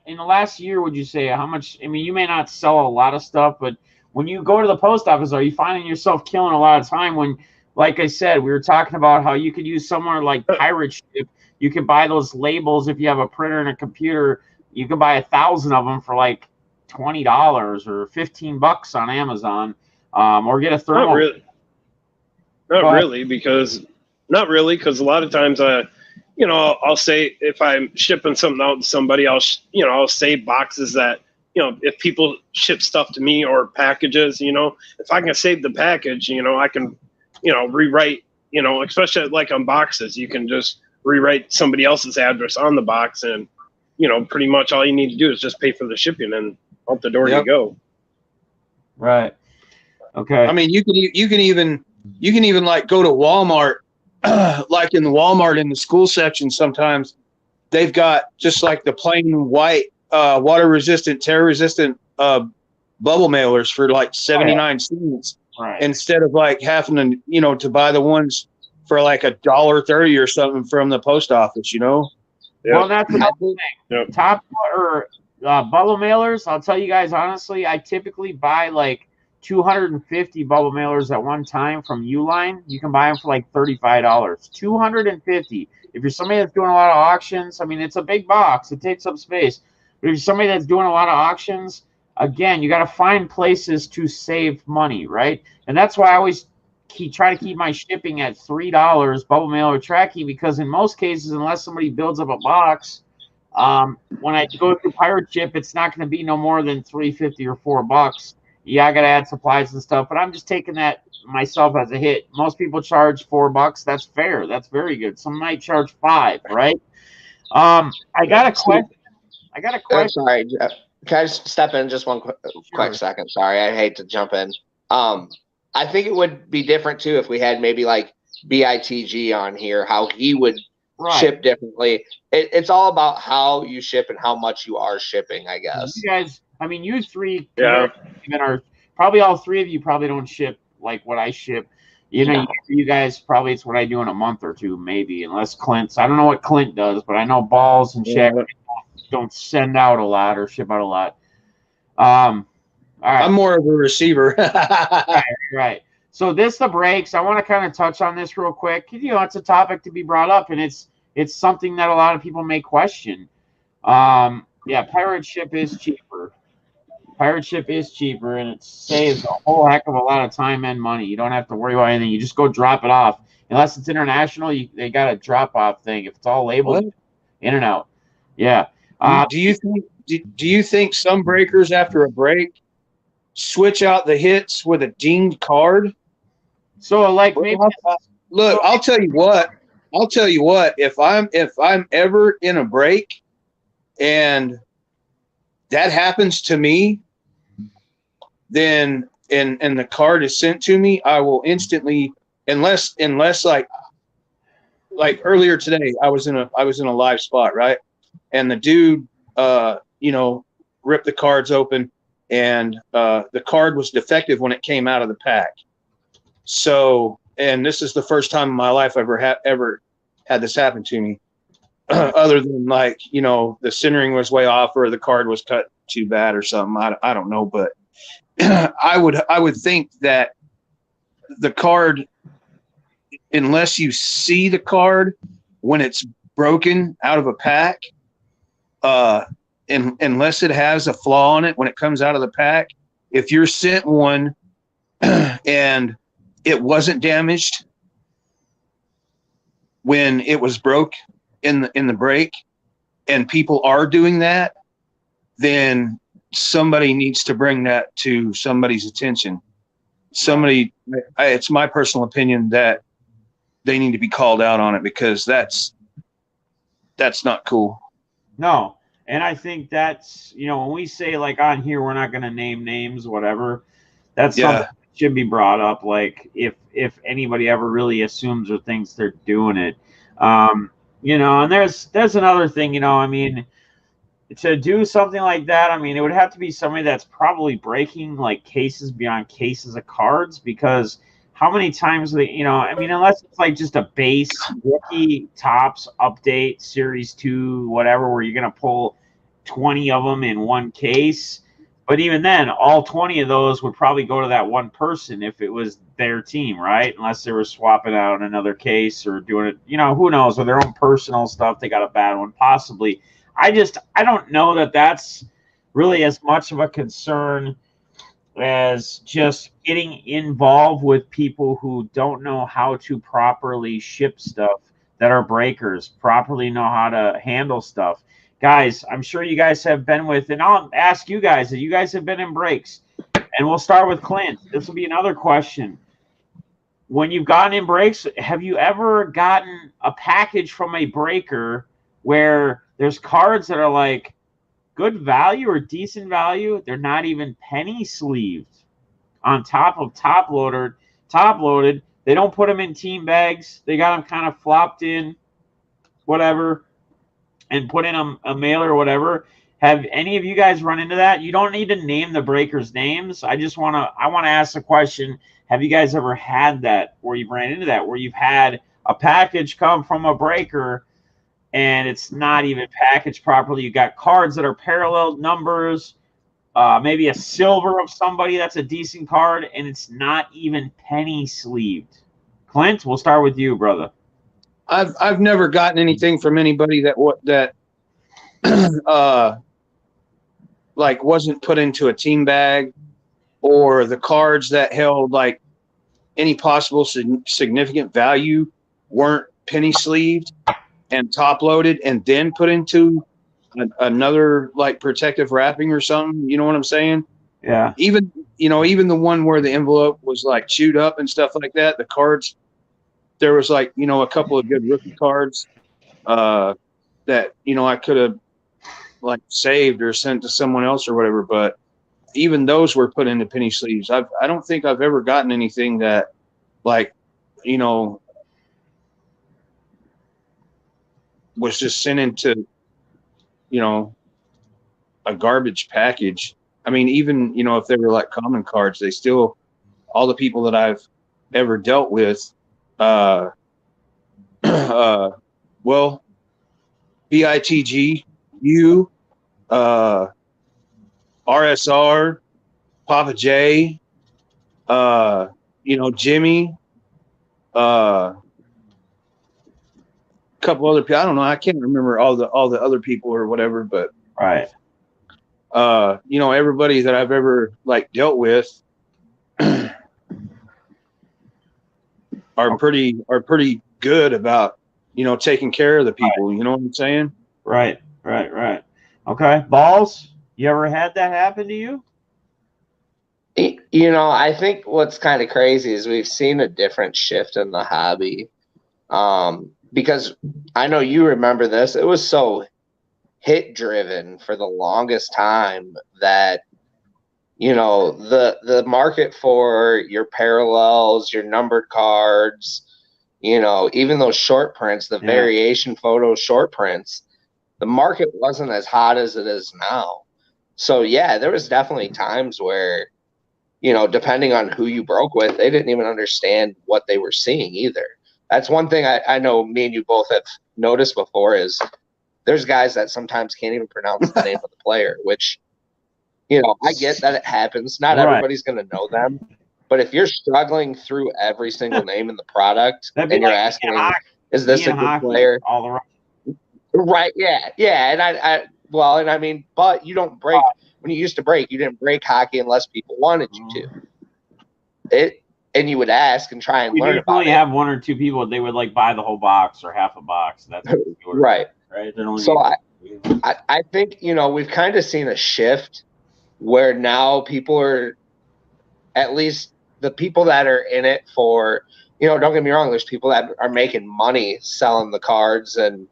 in the last year? Would you say how much? I mean, you may not sell a lot of stuff, but when you go to the post office, are you finding yourself killing a lot of time? When, like I said, we were talking about how you could use somewhere like Pirate Ship. You can buy those labels if you have a printer and a computer. You can buy 1,000 of them for like $20 or $15 on Amazon, or get a thermal. Not really, because a lot of times, you know, I'll say if I'm shipping something out to somebody, I'll save boxes that, you know, if people ship stuff to me or packages, you know, if I can save the package, you know, I can, you know, rewrite, you know, especially like on boxes, you can just rewrite somebody else's address on the box, and, you know, pretty much all you need to do is just pay for the shipping and out the door you go. Right. Okay. I mean, you can even like go to Walmart, like in the Walmart in the school section. Sometimes they've got just like the plain white, water resistant, tear resistant, bubble mailers for like 79 cents, instead of like having to, you know, to buy the ones for like $1.30 or something from the post office, you know? Yep. Well, that's another thing. Yep. Top or bubble mailers, I'll tell you guys honestly, I typically buy like 250 bubble mailers at one time from Uline. You can buy them for like $35. 250. If you're somebody that's doing a lot of auctions, I mean, it's a big box. It takes up space. But if you're somebody that's doing a lot of auctions, again, you got to find places to save money, right? And that's why I always try to keep my shipping at $3 bubble mailer tracking, because in most cases, unless somebody builds up a box, when I go through Pirate Ship, it's not going to be no more than $3.50 or $4. Yeah, I got to add supplies and stuff, but I'm just taking that myself as a hit. Most people charge $4. That's fair. That's very good. Some might charge $5, right? I got a question. I'm sorry. Can I just step in just one quick second? Sorry, I hate to jump in. I think it would be different too if we had maybe like BITG on here, how he would ship differently. It's all about how you ship and how much you are shipping, I guess. You guys, I mean, you three, are probably all three of you probably don't ship like what I ship. You know, you guys probably it's what I do in a month or two, maybe, unless Clint's. I don't know what Clint does, but I know Balls and Shaq don't send out a lot or ship out a lot. All right. I'm more of a receiver. Right. So the breaks. I want to kind of touch on this real quick. You know, it's a topic to be brought up, and it's something that a lot of people may question. Pirate Ship is cheaper. Pirate Ship is cheaper, and it saves a whole heck of a lot of time and money. You don't have to worry about anything. You just go drop it off. Unless it's international, they got a drop-off thing. If it's all labeled, in and out. Yeah. Do you think some breakers after a break switch out the hits with a dinged card? So like maybe look, I'll tell you what. If I'm ever in a break and that happens to me, then and the card is sent to me, I will instantly, unless like earlier today, I was in a live spot, right? And the dude ripped the cards open, and the card was defective when it came out of the pack. So, and this is the first time in my life I've ever had this happen to me. Other than like, you know, the centering was way off or the card was cut too bad or something. I don't know, but I would think that the card, unless you see the card when it's broken out of a pack, unless it has a flaw on it when it comes out of the pack, if you're sent one and it wasn't damaged when it was broke in the break, and people are doing that, then somebody needs to bring that to somebody's attention. It's my personal opinion that they need to be called out on it, because that's not cool. No. And I think that's, when we say like on here, we're not going to name names, whatever, that's something that should be brought up. Like if anybody ever really assumes or thinks they're doing it, and there's another thing, I mean, to do something like that, I mean, it would have to be somebody that's probably breaking like cases beyond cases of cards, because how many times I mean, unless it's like just a base rookie tops update series 2, whatever, where you're going to pull 20 of them in one case. But even then, all 20 of those would probably go to that one person if it was their team, right? Unless they were swapping out another case or doing it, who knows, or their own personal stuff. They got a bad one, possibly. I don't know that that's really as much of a concern as just getting involved with people who don't know how to properly ship stuff that are breakers, properly know how to handle stuff. Guys, I'm sure you guys have been with, and I'll ask you guys if you guys have been in breaks, and we'll start with Clint. This will be another question. When you've gotten in breaks, have you ever gotten a package from a breaker where there's cards that are like good value or decent value? They're not even penny sleeved on top of top loaded. They don't put them in team bags. They got them kind of flopped in, whatever, and put in a mailer or whatever. Have any of you guys run into that? You don't need to name the breakers' names. I want to ask the question: have you guys ever had that, where you've ran into that, where you've had a package come from a breaker and it's not even packaged properly? You got cards that are parallel numbers, maybe a silver of somebody that's a decent card, and it's not even penny sleeved. Clint, we'll start with you, brother. I've never gotten anything from anybody that like wasn't put into a team bag, or the cards that held like any possible significant value weren't penny sleeved and top loaded and then put into another like protective wrapping or something. You know what I'm saying? Yeah. Even the one where the envelope was like chewed up and stuff like that, the cards, there was like, a couple of good rookie cards that, I could have like saved or sent to someone else or whatever. But even those were put into penny sleeves. I don't think I've ever gotten anything that like, was just sent into, a garbage package. I mean, even, if they were like common cards, they still, all the people that I've ever dealt with, well, BITG, you, RSR, Papa J, Jimmy, couple other people. I don't know. I can't remember all the other people or whatever, but right. Everybody that I've ever like dealt with are pretty good about, taking care of the people. Right. You know what I'm saying? Right. Okay. Balls, you ever had that happen to you? I think what's kind of crazy is we've seen a different shift in the hobby. Because I know you remember this. It was so hit driven for the longest time that, the market for your parallels, your numbered cards, even those short prints, the variation photo short prints, the market wasn't as hot as it is now. So there was definitely times where, depending on who you broke with, they didn't even understand what they were seeing either. That's one thing I know me and you both have noticed before, is there's guys that sometimes can't even pronounce the name of the player, which, I get that it happens. Not everybody's going to know them. But if you're struggling through every single name in the product and you're asking, is this a good player? All the right. Yeah. And I mean, but you don't break. When you used to break, you didn't break hockey unless people wanted you to. and you would ask and try and We learn usually about it. have one or two people, they would like buy the whole box or half a box. That's what we order, Right. right. They're only So I think, you know, we've kind of seen a shift where now people are, at least the people that are in it for, you know, don't get me wrong, there's people that are making money selling the cards and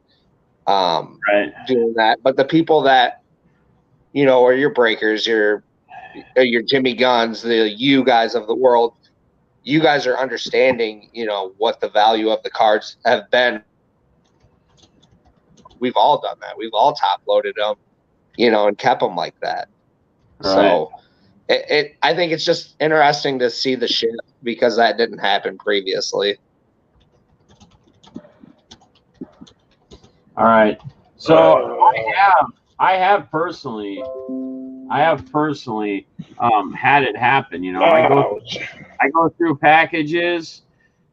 right. doing that. But the people that, you know, are your breakers, your Jimmy Guns, the you guys of the world, you guys are understanding, you know, what the value of the cards have been. We've all done that. We've all top loaded them, you know, and kept them like that. Right. So I think it's just interesting to see the shift because that didn't happen previously. All right. So I have personally had it happen. You know, I go through packages,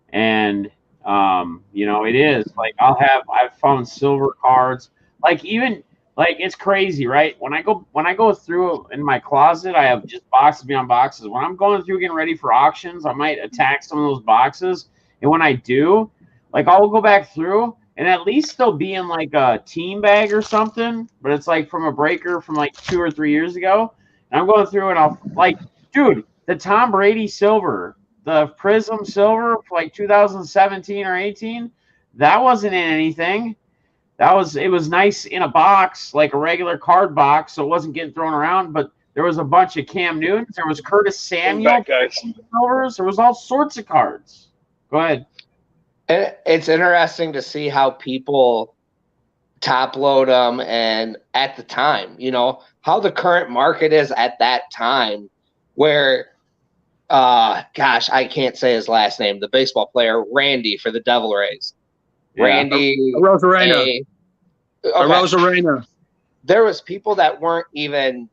and you know, it is like I've found silver cards, like even like it's crazy, right? When I go through in my closet, I have just boxes beyond boxes. When I'm going through getting ready for auctions, I might attack some of those boxes, and when I do, like I'll go back through. And at least they'll be in like a team bag or something, but it's like from a breaker from like 2 or 3 years ago. And I'm going through and I'll like, dude, the Tom Brady silver, the Prism silver for like 2017 or 18, that wasn't in anything. It was nice in a box, like a regular card box, so it wasn't getting thrown around. But there was a bunch of Cam Newtons, there was Curtis Samuel silvers, there was all sorts of cards. Go ahead. And it's interesting to see how people top load them, and at the time, you know, how the current market is at that time, where, gosh, I can't say his last name, the baseball player, Randy for the Devil Rays. Yeah. Randy. Rosarena. Rosarena. There was people that weren't even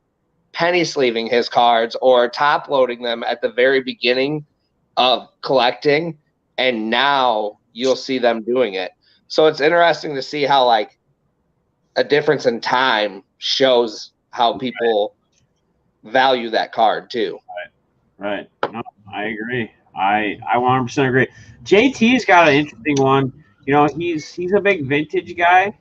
penny sleeving his cards or top loading them at the very beginning of collecting, and now you'll see them doing it. So it's interesting to see how like a difference in time shows how people value that card too. Right. No, I agree. I 100% agree. JT's got an interesting one. You know, he's a big vintage guy.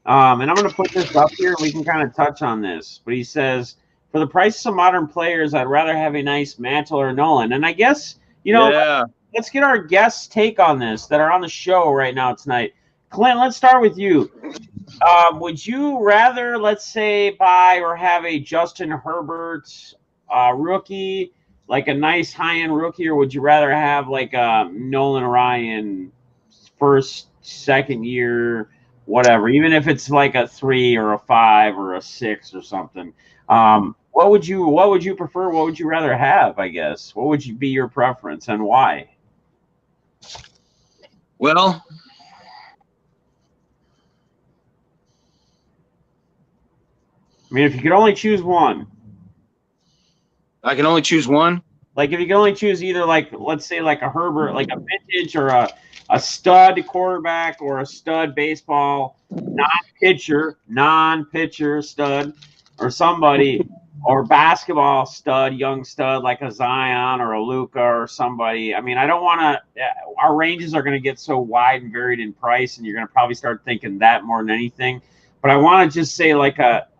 And I'm going to put this up here and we can kind of touch on this. But he says, for the price of modern players, I'd rather have a nice Mantle or Nolan. And I guess, you know, let's get our guests' take on this that are on the show right now tonight. Clint, let's start with you. Would you rather, let's say, buy or have a Justin Herbert rookie, like a nice high-end rookie, or would you rather have like a Nolan Ryan first, second year, whatever, even if it's like a 3 or a 5 or a 6 or something? What would you prefer? What would you rather have, I guess? What would be your preference and why? Well, I mean, if you could only choose one. I can only choose one? Like if you can only choose either, like, let's say like a Herbert, like a vintage, or a stud quarterback or a stud baseball, non-pitcher stud, or somebody, or basketball stud, young stud like a Zion or a Luka or somebody. I mean, I don't want to – our ranges are going to get so wide and varied in price, and you're going to probably start thinking that more than anything. But I want to just say like at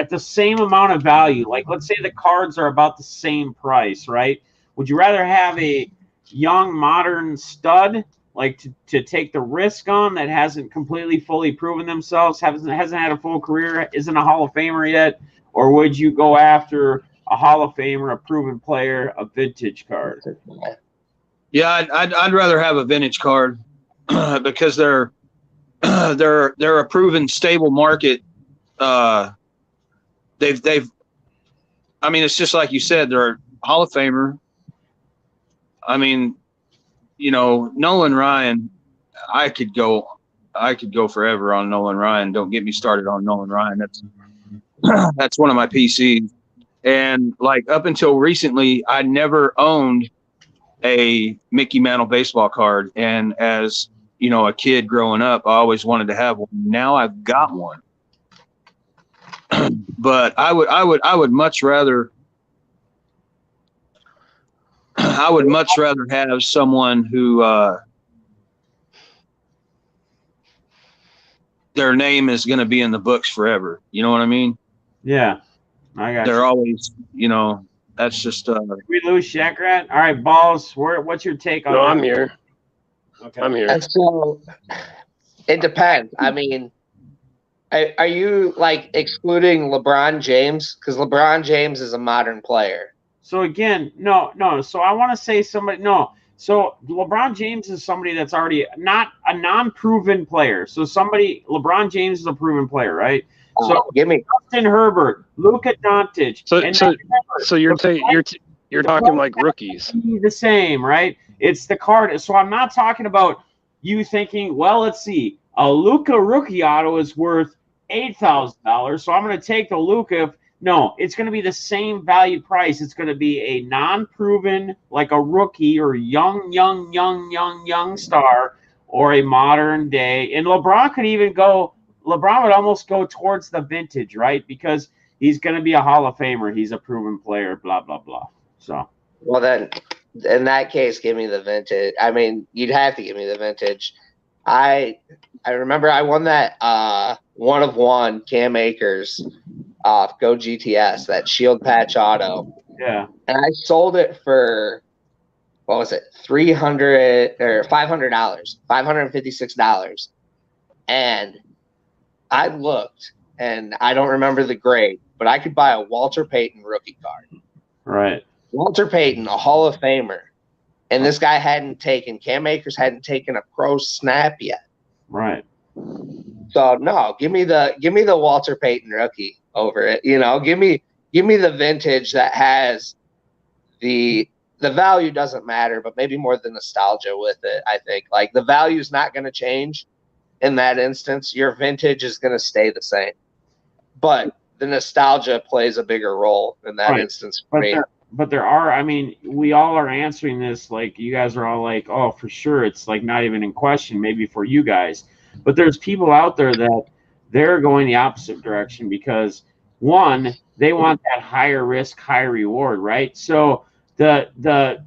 the same amount of value, like let's say the cards are about the same price, right? Would you rather have a young modern stud, like to take the risk on, that hasn't completely fully proven themselves, hasn't had a full career, isn't a Hall of Famer yet, or would you go after a Hall of Famer, a proven player, a vintage card? Yeah, I'd rather have a vintage card because they're a proven stable market. They've I mean, it's just like you said, they're a Hall of Famer. I mean, you know, Nolan Ryan, I could go forever on Nolan Ryan. Don't get me started on Nolan Ryan. That's one of my PCs. And like up until recently, I never owned a Mickey Mantle baseball card. And as you know, a kid growing up, I always wanted to have one. Now I've got one. But I would much rather I would much rather have someone who their name is going to be in the books forever. You know what I mean? Yeah, I got They're you. always, you know, that's just. Did we lose Shakrat? All right, Balls. What's your take on that? No, I'm here. Okay. I'm here. And so it depends. I mean, are you like excluding LeBron James? Because LeBron James is a modern player. So again, no. So I want to say somebody. No. So LeBron James is somebody that's already not a non-proven player. So LeBron James is a proven player, right? So Give me Justin Herbert, Luka Doncic, So you're talking like rookies. the same, right? It's the card. So I'm not talking about you thinking, well, let's see, a Luka rookie auto is worth $8,000, so I'm going to take the Luka. No, it's going to be the same value price. It's going to be a non-proven, like a rookie or young star, or a modern day. And LeBron could even go. LeBron would almost go towards the vintage, right? Because he's going to be a Hall of Famer. He's a proven player. Blah blah blah. So. Well, then, in that case, give me the vintage. I mean, you'd have to give me the vintage. I remember I won that 1-of-1 Cam Akers off Go GTS, that shield patch auto. Yeah. And I sold it for, what was it, $500 or $500, $556. And I looked, and I don't remember the grade, but I could buy a Walter Payton rookie card. Right. Walter Payton, a Hall of Famer, and this guy Cam Akers hadn't taken a pro snap yet. Right. So no, give me the Walter Payton rookie over it. You know, give me the vintage that has the value doesn't matter, but maybe more the nostalgia with it. I think like the value is not going to change in that instance. Your vintage is going to stay the same, but the nostalgia plays a bigger role in that instance for me. But there are, I mean, we all are answering this like you guys are all like, oh, for sure. It's like not even in question, maybe for you guys. But there's people out there that they're going the opposite direction because, one, they want that higher risk, higher reward, right? So the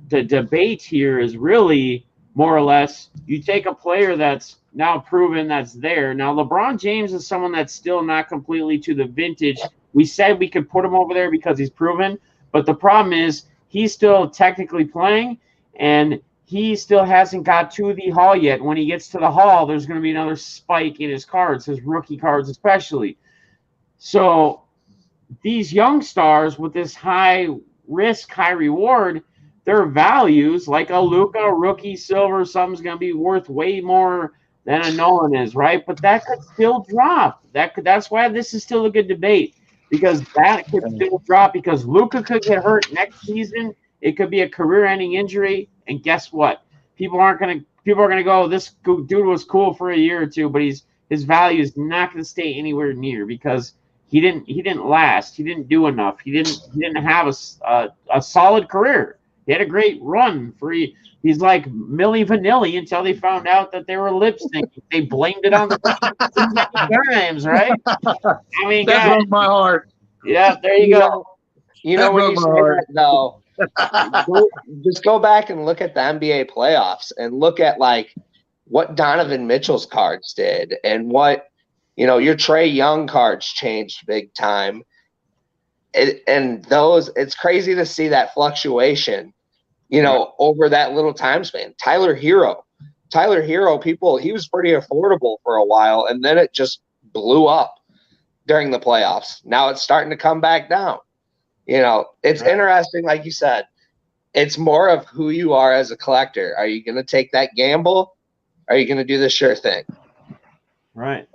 debate here is really more or less you take a player that's now proven that's there. Now, LeBron James is someone that's still not completely to the vintage. We said we could put him over there because he's proven. But the problem is he's still technically playing, and he still hasn't got to the Hall yet. When he gets to the Hall, there's going to be another spike in his cards, his rookie cards especially. So these young stars with this high risk, high reward, their values, like a Luka rookie silver, something's going to be worth way more than a Nolan is, right? But that could still drop. That's why this is still a good debate. Because that could still drop because Luka could get hurt next season. It could be a career-ending injury, and guess what? People are going to go, this dude was cool for a year or two, but his value is not going to stay anywhere near because he didn't last. He didn't do enough. He didn't have a solid career. He had a great run for he's like Milli Vanilli until they found out that they were lip syncing. They blamed it on the times, right? I mean, that broke my heart. Yeah, there you go. You know when you say that, though, just go back and look at the NBA playoffs and look at like what Donovan Mitchell's cards did and what your Trae Young cards changed big time. It's crazy to see that fluctuation, over that little time span. Tyler Hero, he was pretty affordable for a while, and then it just blew up during the playoffs. Now it's starting to come back down. It's interesting, like you said. It's more of who you are as a collector. Are you going to take that gamble? Are you going to do the sure thing? Right.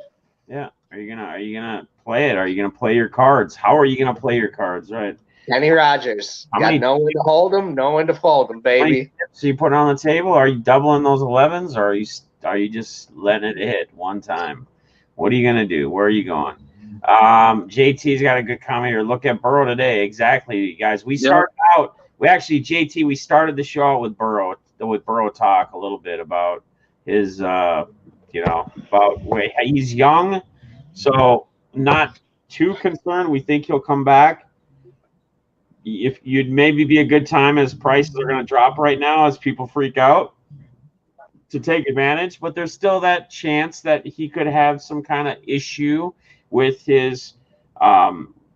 Yeah. Are you gonna play it? Are you gonna play your cards? How are you gonna play your cards? Right. Kenny Rogers. Got no one to hold them, no one to fold them, baby. So you put it on the table. Are you doubling those 11s, or are you just letting it hit one time? What are you gonna do? Where are you going? JT's got a good comment here. Look at Burrow today. Exactly, guys. We started out. JT. We started the show out with Burrow talk a little bit about his about he's young. So not too concerned. We think he'll come back. if you'd maybe be a good time as prices are going to drop right now as people freak out to take advantage, but there's still that chance that he could have some kind of issue with his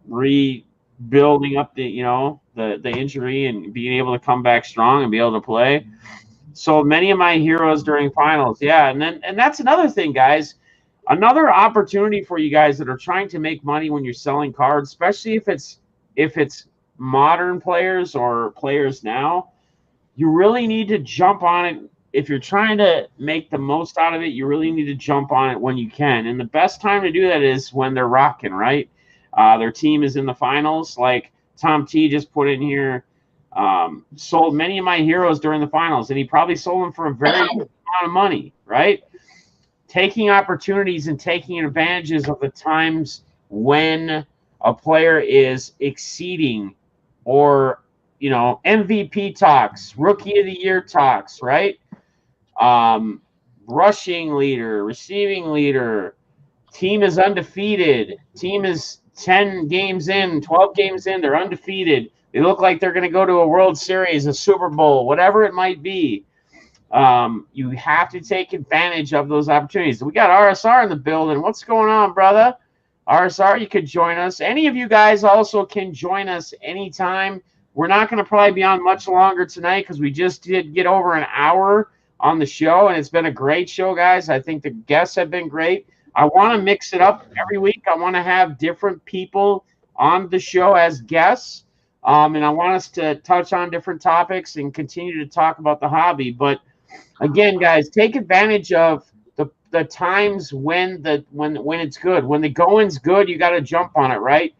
rebuilding up the injury and being able to come back strong and be able to play. So many of my heroes during finals, yeah, and that's another thing, guys. Another opportunity for you guys that are trying to make money when you're selling cards, especially if it's modern players or players now, you really need to jump on it. If you're trying to make the most out of it, you really need to jump on it when you can. And the best time to do that is when they're rocking, right? Their team is in the finals. Like Tom T just put in here, sold many of my heroes during the finals, and he probably sold them for a very good amount of money, right? Taking opportunities and taking advantages of the times when a player is exceeding or, MVP talks, rookie of the year talks, right? Rushing leader, receiving leader, team is undefeated, team is 10 games in, 12 games in, they're undefeated. They look like they're going to go to a World Series, a Super Bowl, whatever it might be. You have to take advantage of those opportunities. We got RSR in the building. What's going on, brother? RSR, you could join us. Any of you guys also can join us anytime. We're not going to probably be on much longer tonight because we just did get over an hour on the show, and it's been a great show, guys. I think the guests have been great. I want to mix it up every week. I want to have different people on the show as guests, and I want us to touch on different topics and continue to talk about the hobby. But again, guys, take advantage of the times when it's good. When the going's good, you got to jump on it, right?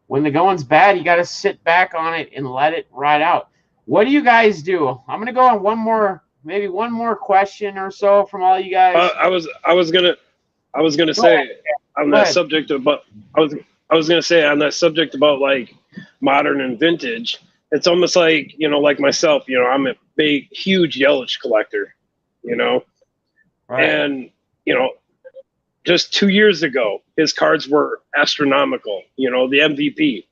When the going's bad, you got to sit back on it and let it ride out. What do you guys do? I'm gonna go on one more question or so from all you guys. I was gonna say on that subject about I was gonna say on that subject about like modern and vintage. It's almost like, like myself, I'm a big, huge Yelich collector, Right. And, just 2 years ago, his cards were astronomical, the MVP,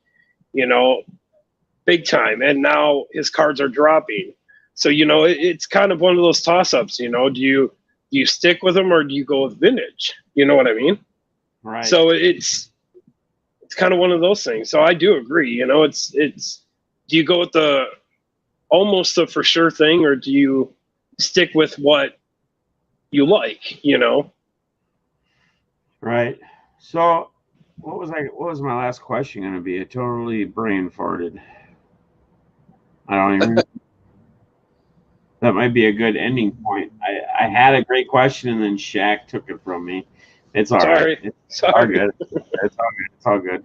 big time. And now his cards are dropping. So, it's kind of one of those toss-ups, do you stick with them or do you go with vintage? You know what I mean? Right. So it's kind of one of those things. So I do agree, it's do you go with almost the for sure thing, or do you stick with what you like, Right. So what was my last question going to be? I totally brain farted. I don't even that might be a good ending point. I had a great question and then Shaq took it from me. It's all right. It's all good. It's all good. It's all good.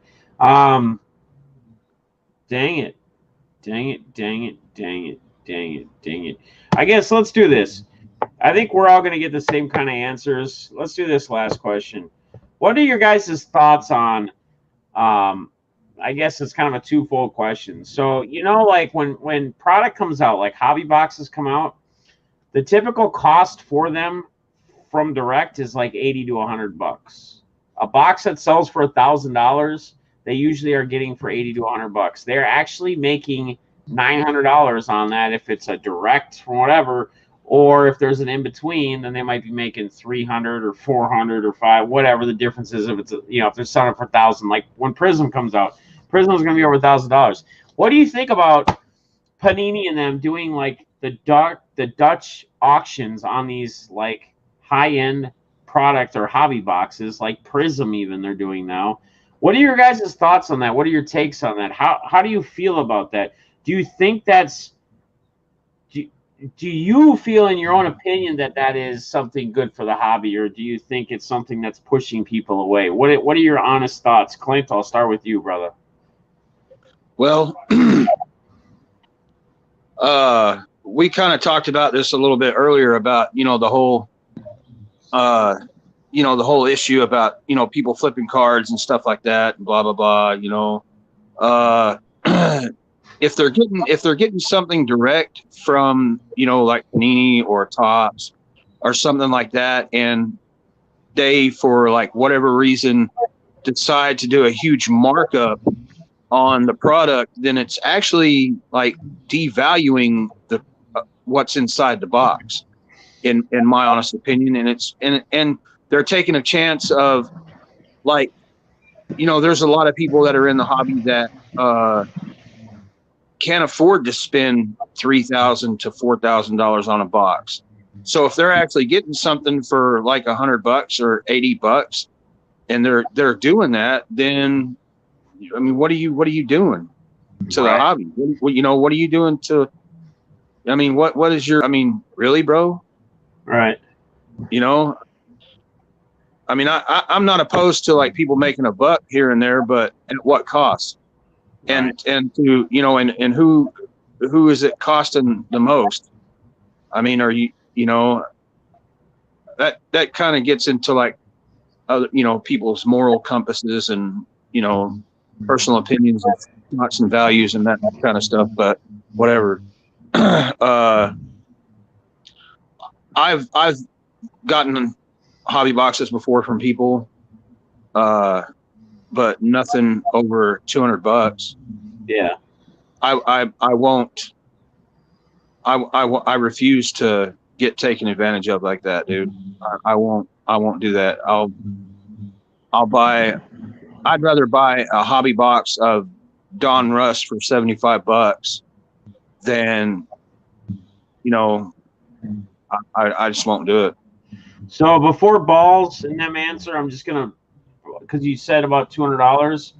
Dang it. I guess let's do this. I think we're all going to get the same kind of answers. Let's do this last question. What are your guys' thoughts on, I guess it's kind of a twofold question. So, like when product comes out, like hobby boxes come out, the typical cost for them from direct is like $80 to $100. A box that sells for $1,000, they usually are getting for $80 to $100. They're actually making $900 on that if it's a direct from whatever, or if there's an in between, then they might be making $300 or $400 or $500, whatever the difference is. If it's if they're selling it for $1,000, like when Prism comes out, Prism is going to be over $1,000. What do you think about Panini and them doing like the Dutch auctions on these like high end product or hobby boxes, like Prism even they're doing now? What are your guys' thoughts on that? What are your takes on that? How do you feel about that? Do you think do you feel in your own opinion that is something good for the hobby, or do you think it's something that's pushing people away? What are your honest thoughts? Clint, I'll start with you, brother. Well, we kind of talked about this a little bit earlier about, the whole, the whole issue about, people flipping cards and stuff like that, and blah, blah, blah, if they're getting something direct from, like Panini or Topps or something like that, and they, for like whatever reason, decide to do a huge markup on the product, then it's actually like devaluing the what's inside the box, in my honest opinion. And they're taking a chance of, like, there's a lot of people that are in the hobby that can't afford to spend $3,000 to $4,000 on a box. So if they're actually getting something for like $100 or $80, and they're doing that, then I mean, what are you doing to the hobby? What are you doing to? I mean, what is your? I mean, really, bro? Right. I mean, I'm not opposed to like people making a buck here and there, but at what cost? And to and who is it costing the most? I mean, are you that kind of gets into like other people's moral compasses and personal opinions of thoughts and values and that kind of stuff. But whatever. I've gotten hobby boxes before from people, but nothing over $200. Yeah. I won't. I refuse to get taken advantage of like that, dude. I won't do that. I'll buy. I'd rather buy a hobby box of Don Russ for $75 than, I just won't do it. So before balls in them answer, I'm just gonna, because you said about $200.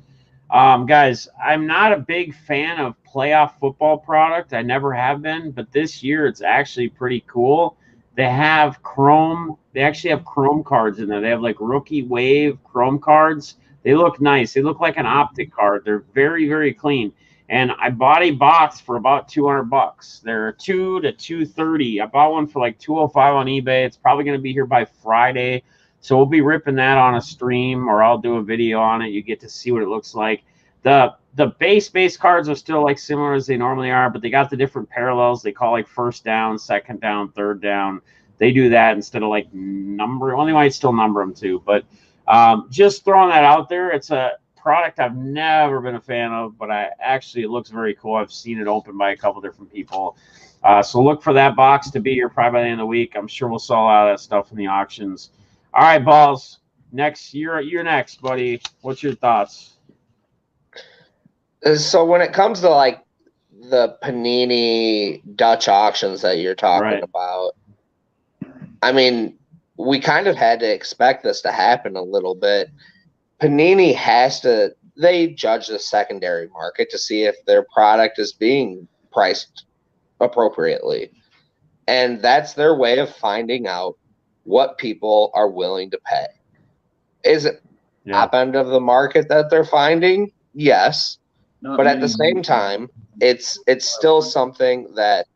Guys, I'm not a big fan of playoff football product. I never have been, but this year it's actually pretty cool. They have chrome. They actually have chrome cards in there. They have like rookie wave chrome cards. They look nice. They look like an optic card. They're very, very clean. And I bought a box for about $200. They're $2 to $230. I bought one for like $205 on eBay. It's probably going to be here by Friday. So we'll be ripping that on a stream, or I'll do a video on it. You get to see what it looks like. The base cards are still like similar as they normally are, but they got the different parallels. They call like first down, second down, third down. They do that instead of like number. Well, they might still number them too, but just throwing that out there. It's a product I've never been a fan of, but it looks very cool. I've seen it open by a couple different people. So look for that box to be here probably by the end of the week. I'm sure we'll sell out of that stuff in the auctions. All right, Balls. Next, you're next, buddy. What's your thoughts? So when it comes to like the Panini Dutch auctions that you're talking about, I mean, we kind of had to expect this to happen a little bit. Panini they judge the secondary market to see if their product is being priced appropriately. And that's their way of finding out what people are willing to pay. Is it top end of the market that they're finding? Yes. But at the same time, it's still something that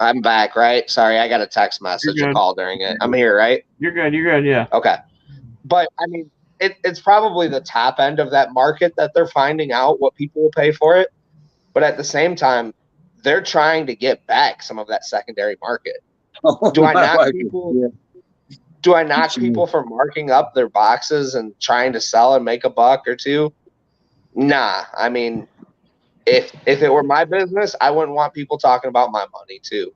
I'm back, right? Sorry, I got a text message, a call during it. I'm here, right? You're good, yeah. Okay. But, I mean, it's probably the top end of that market that they're finding out what people will pay for it. But at the same time, they're trying to get back some of that secondary market. Do I knock people? Yeah. Do I knock people for marking up their boxes and trying to sell and make a buck or two? Nah. I mean, if it were my business, I wouldn't want people talking about my money too.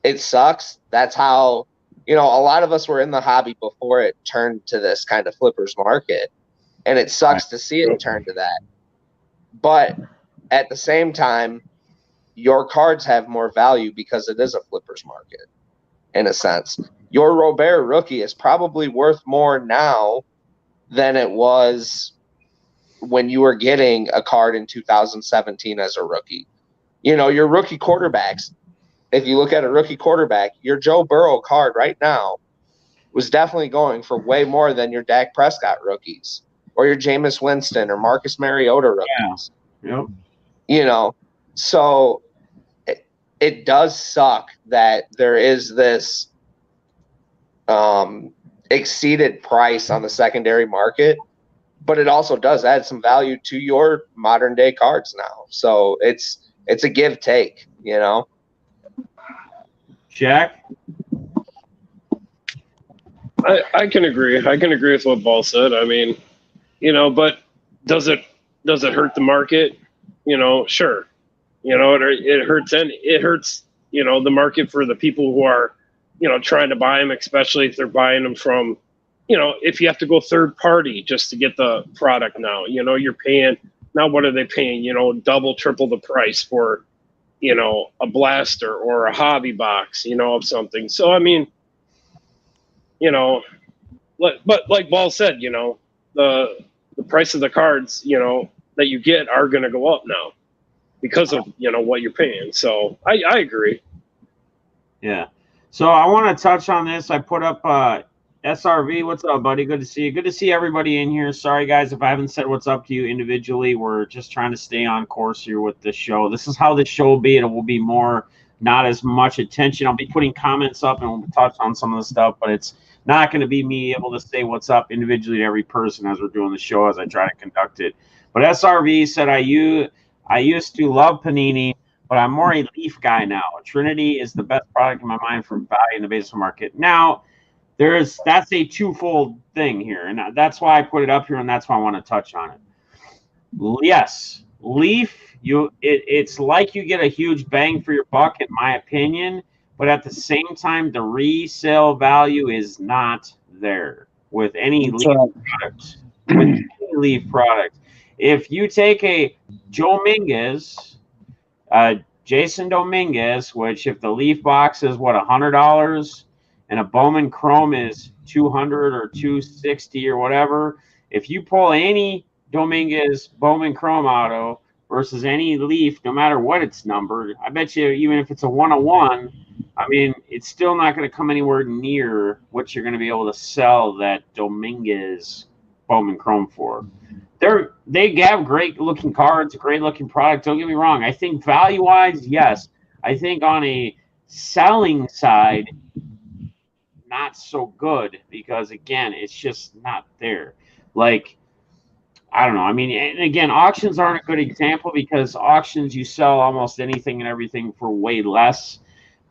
It sucks. That's how, a lot of us were in the hobby before it turned to this kind of flippers market, and it sucks to see it turn to that. But at the same time, your cards have more value because it is a flippers market in a sense. Your Robert rookie is probably worth more now than it was when you were getting a card in 2017 as a rookie. Your rookie quarterbacks, if you look at a rookie quarterback, your Joe Burrow card right now was definitely going for way more than your Dak Prescott rookies or your Jameis Winston or Marcus Mariota rookies. Yeah. Yep. So it does suck that there is this exceeded price on the secondary market, but it also does add some value to your modern day cards now. So it's a give take, Jack? I can agree. I can agree with what Ball said. I mean, but does it does it hurt the market? You know, sure. You know, it hurts, and it hurts, you know, the market for the people who are, you know, trying to buy them, especially if they're buying them from, you know, if you have to go third party just to get the product now, you know, you're paying, now what are they paying? You know, double, triple the price for, you know, a blaster or a hobby box, you know, of something. So, I mean, you know, but like Ball said, you know, the price of the cards, you know, that you get are going to go up now because of, you know, what you're paying. So I agree. Yeah. So I want to touch on this. I put up SRV. What's up, buddy? Good to see you. Good to see everybody in here. Sorry, guys, if I haven't said what's up to you individually. We're just trying to stay on course here with the show. This is how the show will be. It will be more, not as much attention. I'll be putting comments up and we'll touch on some of the stuff, but it's not going to be me able to say what's up individually to every person as we're doing the show as I try to conduct it. But SRV said, I used to love Panini, but I'm more a Leaf guy now. Trinity is the best product in my mind for value in the baseball market. Now, that's a twofold thing here, and that's why I put it up here, and that's why I want to touch on it. Yes, Leaf, it's like you get a huge bang for your buck, in my opinion, but at the same time, the resale value is not there with any Leaf product. With any Leaf product. If you take a Dominguez, Jason Dominguez, which if the Leaf box is what, $100 and a Bowman Chrome is $200 or $260 or whatever, if you pull any Dominguez Bowman Chrome auto versus any Leaf, no matter what it's numbered, I bet you even if it's a 101, I mean, it's still not going to come anywhere near what you're going to be able to sell that Dominguez Bowman Chrome for. They have great looking cards, great looking product. Don't get me wrong. I think value wise, yes. I think on a selling side, not so good because again, it's just not there. Like, I don't know. I mean, and again, auctions aren't a good example because auctions you sell almost anything and everything for way less.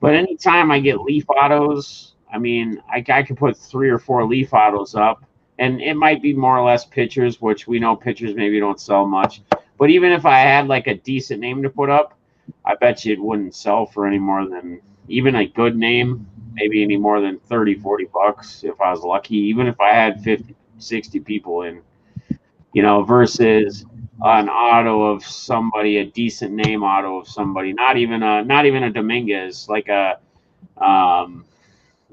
But anytime I get Leaf autos, I mean, I could put 3 or 4 Leaf autos up. And it might be more or less pitchers, which we know pitchers maybe don't sell much. But even if I had like a decent name to put up, I bet you it wouldn't sell for any more than, even a good name, maybe any more than 30, 40 bucks if I was lucky, even if I had 50, 60 people in, you know, versus an auto of somebody, a decent name auto of somebody, not even a Dominguez, like I'm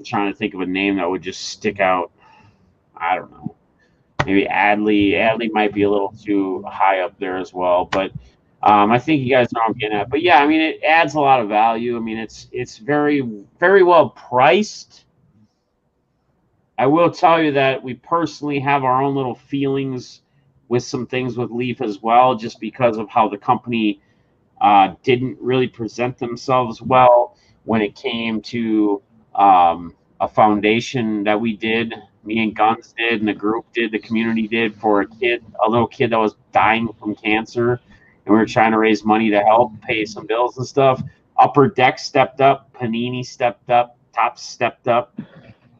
trying to think of a name that would just stick out. I don't know. Maybe Adley. Adley might be a little too high up there as well. But I think you guys know what I'm getting at. But yeah, I mean, it adds a lot of value. I mean, it's very, very well priced. I will tell you that we personally have our own little feelings with some things with Leaf as well, just because of how the company didn't really present themselves well when it came to a foundation that we did. Me and Guns did, and the group did, the community did for a little kid that was dying from cancer, and we were trying to raise money to help pay some bills and stuff. Upper Deck stepped up, Panini stepped up, Topps stepped up.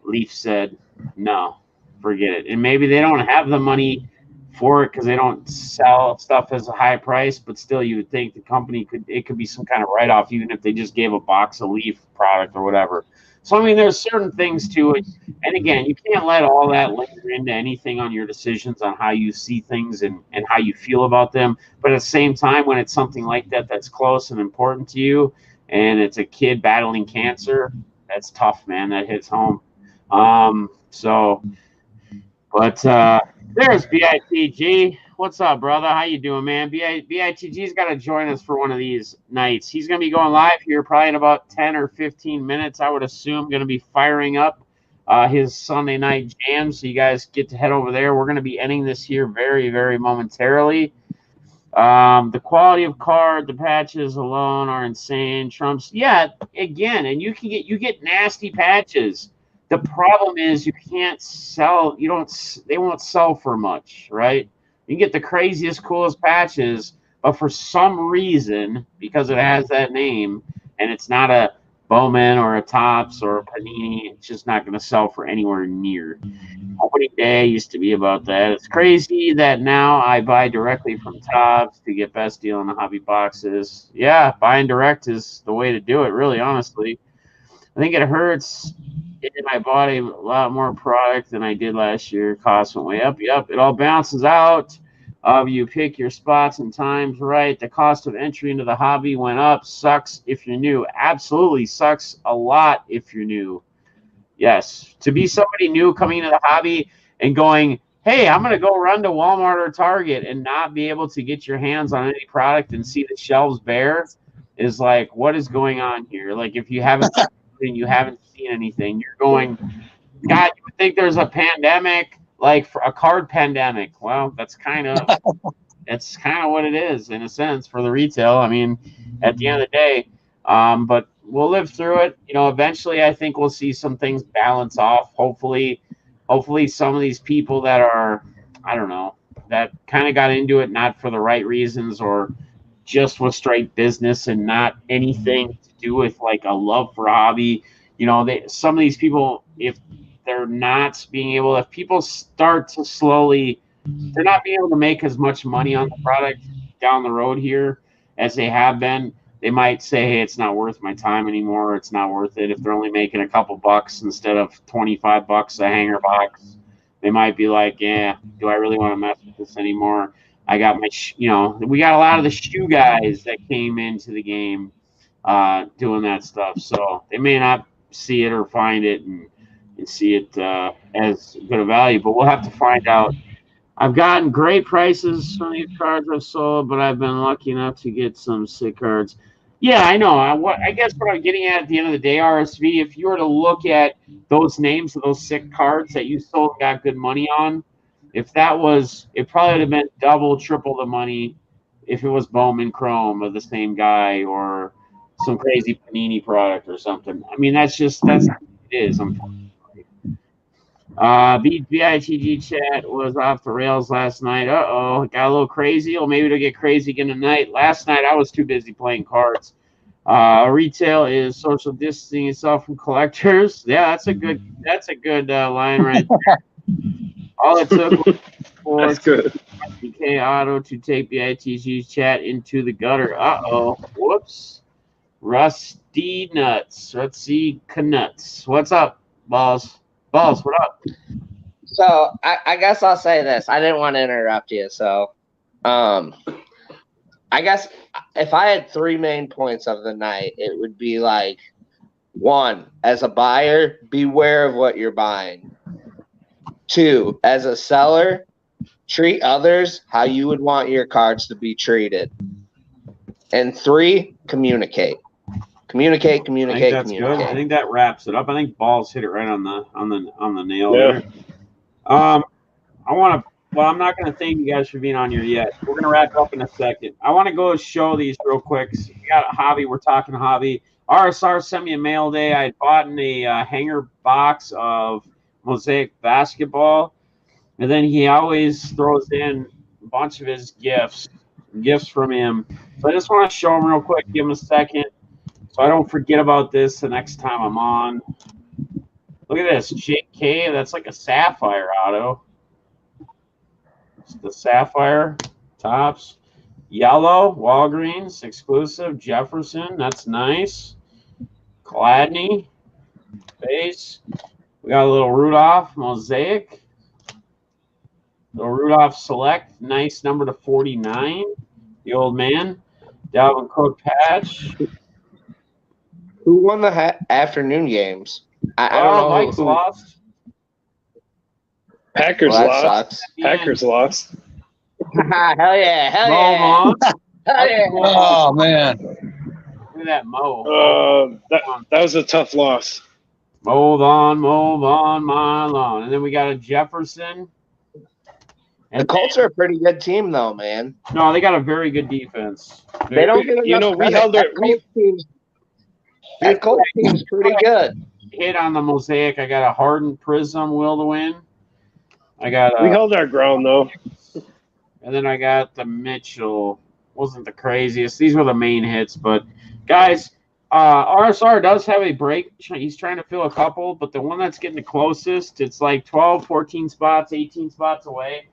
Leaf said, no, forget it. And maybe they don't have the money for it because they don't sell stuff as a high price, but still you would think the company could be some kind of write-off even if they just gave a box of Leaf product or whatever. So, I mean, there's certain things to it. And again, you can't let all that linger into anything on your decisions on how you see things and how you feel about them. But at the same time, when it's something like that that's close and important to you, and it's a kid battling cancer, that's tough, man. That hits home. There's BITG. What's up, brother? How you doing, man? BITG's got to join us for one of these nights. He's going to be going live here probably in about 10 or 15 minutes, I would assume. Going to be firing up his Sunday night jam, so you guys get to head over there. We're going to be ending this here very, very momentarily. The quality of card, the patches alone are insane. Trump's, yeah, again, and you get nasty patches. The problem is you can't sell. They won't sell for much, right? You can get the craziest, coolest patches, but for some reason, because it has that name and it's not a Bowman or a Topps or a Panini. It's just not going to sell for anywhere near. Opening day used to be about that. It's crazy that now I buy directly from Topps to get best deal in the hobby boxes. Yeah, buying direct is the way to do it, really, honestly. I think it hurts in my body a lot more product than I did last year. Costs went way up. Yep, it all balances out. You pick your spots and times right. The cost of entry into the hobby went up. Sucks if you're new. Absolutely sucks a lot if you're new. Yes. To be somebody new coming into the hobby and going, hey, I'm going to go run to Walmart or Target and not be able to get your hands on any product and see the shelves bare is like, what is going on here? Like, if you haven't you haven't seen anything, you're going, God, you would think there's a pandemic, like for a card pandemic. Well, that's kind of what it is in a sense for the retail. I mean, at the end of the day, but we'll live through it. You know, eventually, I think we'll see some things balance off. Hopefully, some of these people that are, I don't know, that kind of got into it not for the right reasons or just was straight business and not anything to do with like a love for a hobby. You know, some of these people, if they're not being able, if people start to slowly, they're not being able to make as much money on the product down the road here as they have been. They might say, hey, it's not worth my time anymore. It's not worth it. If they're only making a couple bucks instead of $25 a hanger box, they might be like, yeah, do I really want to mess with this anymore? I got my, we got a lot of the shoe guys that came into the game doing that stuff. So they may not see it or find it and see it as good a value, but we'll have to find out. I've gotten great prices from these cards I've sold, but I've been lucky enough to get some sick cards. Yeah, I know. I guess what I'm getting at the end of the day, RSV, if you were to look at those names of those sick cards that you sold and got good money on, if that was, it probably would have been double, triple the money if it was Bowman Chrome of the same guy or some crazy Panini product or something. I mean, that's what it is, unfortunately. BITG chat was off the rails last night. Uh-oh, it got a little crazy. Well, maybe it'll get crazy again tonight. Last night, I was too busy playing cards. Retail is social distancing itself from collectors. Yeah, that's a good line right there. All it took was for DK Auto to take BITG's chat into the gutter. Uh-oh. Whoops. Rusty Nuts. Rusty Knuts. What's up, Balls? Balls, what up? So I guess I'll say this. I didn't want to interrupt you. So I guess if I had three main points of the night, it would be like, one, as a buyer, beware of what you're buying. Two, as a seller, treat others how you would want your cards to be treated. And three, communicate. Communicate. That's good. I think that wraps it up. I think Balls hit it right on the nail there. I'm not going to thank you guys for being on here yet. We're going to wrap up in a second. I want to go show these real quick. We got a hobby. We're talking hobby. RSR sent me a mail day. I bought a hanger box of Mosaic basketball, and then he always throws in a bunch of his gifts from him. So I just want to show him real quick. Give him a second. So I don't forget about this the next time I'm on. Look at this. JK, that's like a sapphire auto. It's the sapphire tops. Yellow, Walgreens, exclusive. Jefferson, that's nice. Gladney, base. We got a little Rudolph, Mosaic. Little Rudolph Select, nice number to 49. The old man. Dalvin Cook patch. Who won the afternoon games? I don't know. Mike's lost. Packers lost. Packers lost. Hell yeah. Hell yeah. Oh, man. Look at that Mo. That was a tough loss. Move on, my lawn. And then we got a Jefferson. And the Colts are a pretty good team, though, man. No, they got a very good defense. They don't get enough credit. We held our That Colts team's pretty good. Hit on the Mosaic. I got a Harden Prism will to win. We held our ground, though. And then I got the Mitchell. Wasn't the craziest. These were the main hits. But, guys, RSR does have a break. He's trying to fill a couple, but the one that's getting the closest, it's like 12, 14 spots, 18 spots away.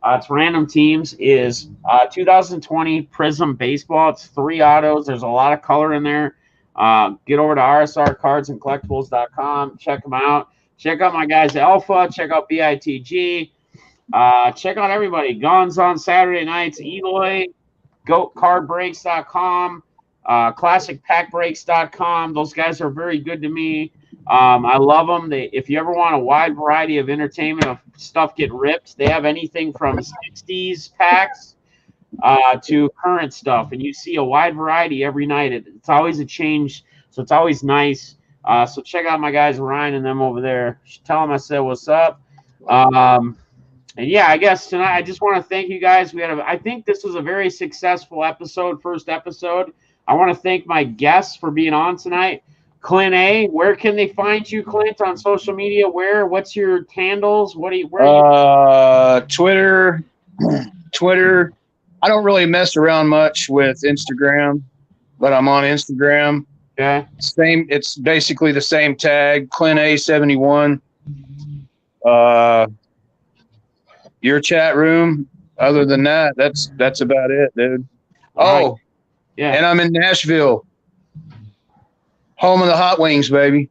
It's random teams, is 2020 Prism Baseball. It's 3 autos. There's a lot of color in there. Get over to rsrcardsandcollectibles.com. Check them out. Check out my guys Alpha. Check out BITG. Check out everybody. Guns on Saturday nights. Eloy. GoatCardBreaks.com. ClassicPackBreaks.com. Those guys are very good to me. I love them. If you ever want a wide variety of entertainment of stuff get ripped, they have anything from 60s packs to current stuff, and you see a wide variety every night. It's always a change, so it's always nice. So check out my guys Ryan and them over there. Tell them I said what's up. And yeah, I guess tonight I just want to thank you guys. I think this was a very successful episode, first episode. I want to thank my guests for being on tonight. Clint A, where can they find you, Clint, on social media? What's your handles? Where are you? Twitter. I don't really mess around much with Instagram, but I'm on Instagram. Okay. It's basically the same tag, Clint A71. Your chat room. Other than that, that's about it, dude. All right. Yeah. And I'm in Nashville, home of the hot wings, baby.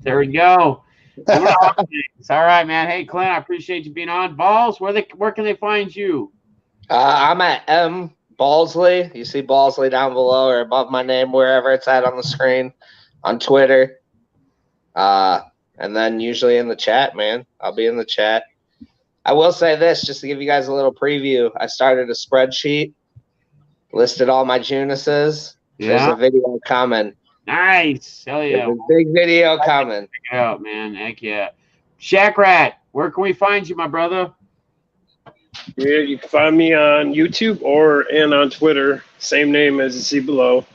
There we go. All right, man. Hey, Clint, I appreciate you being on. Balls, where can they find you? I'm at M Ballsley. You see Ballsley down below or above my name, wherever it's at on the screen, on Twitter. And then usually in the chat, man. I'll be in the chat. I will say this, just to give you guys a little preview. I started a spreadsheet, listed all my Junises. Yeah. There's a video coming. Nice. Hell yeah. There's a big video coming. Check it out, man. Heck yeah. Shack Rat, where can we find you, my brother? Yeah, you can find me on YouTube and on Twitter. Same name as you see below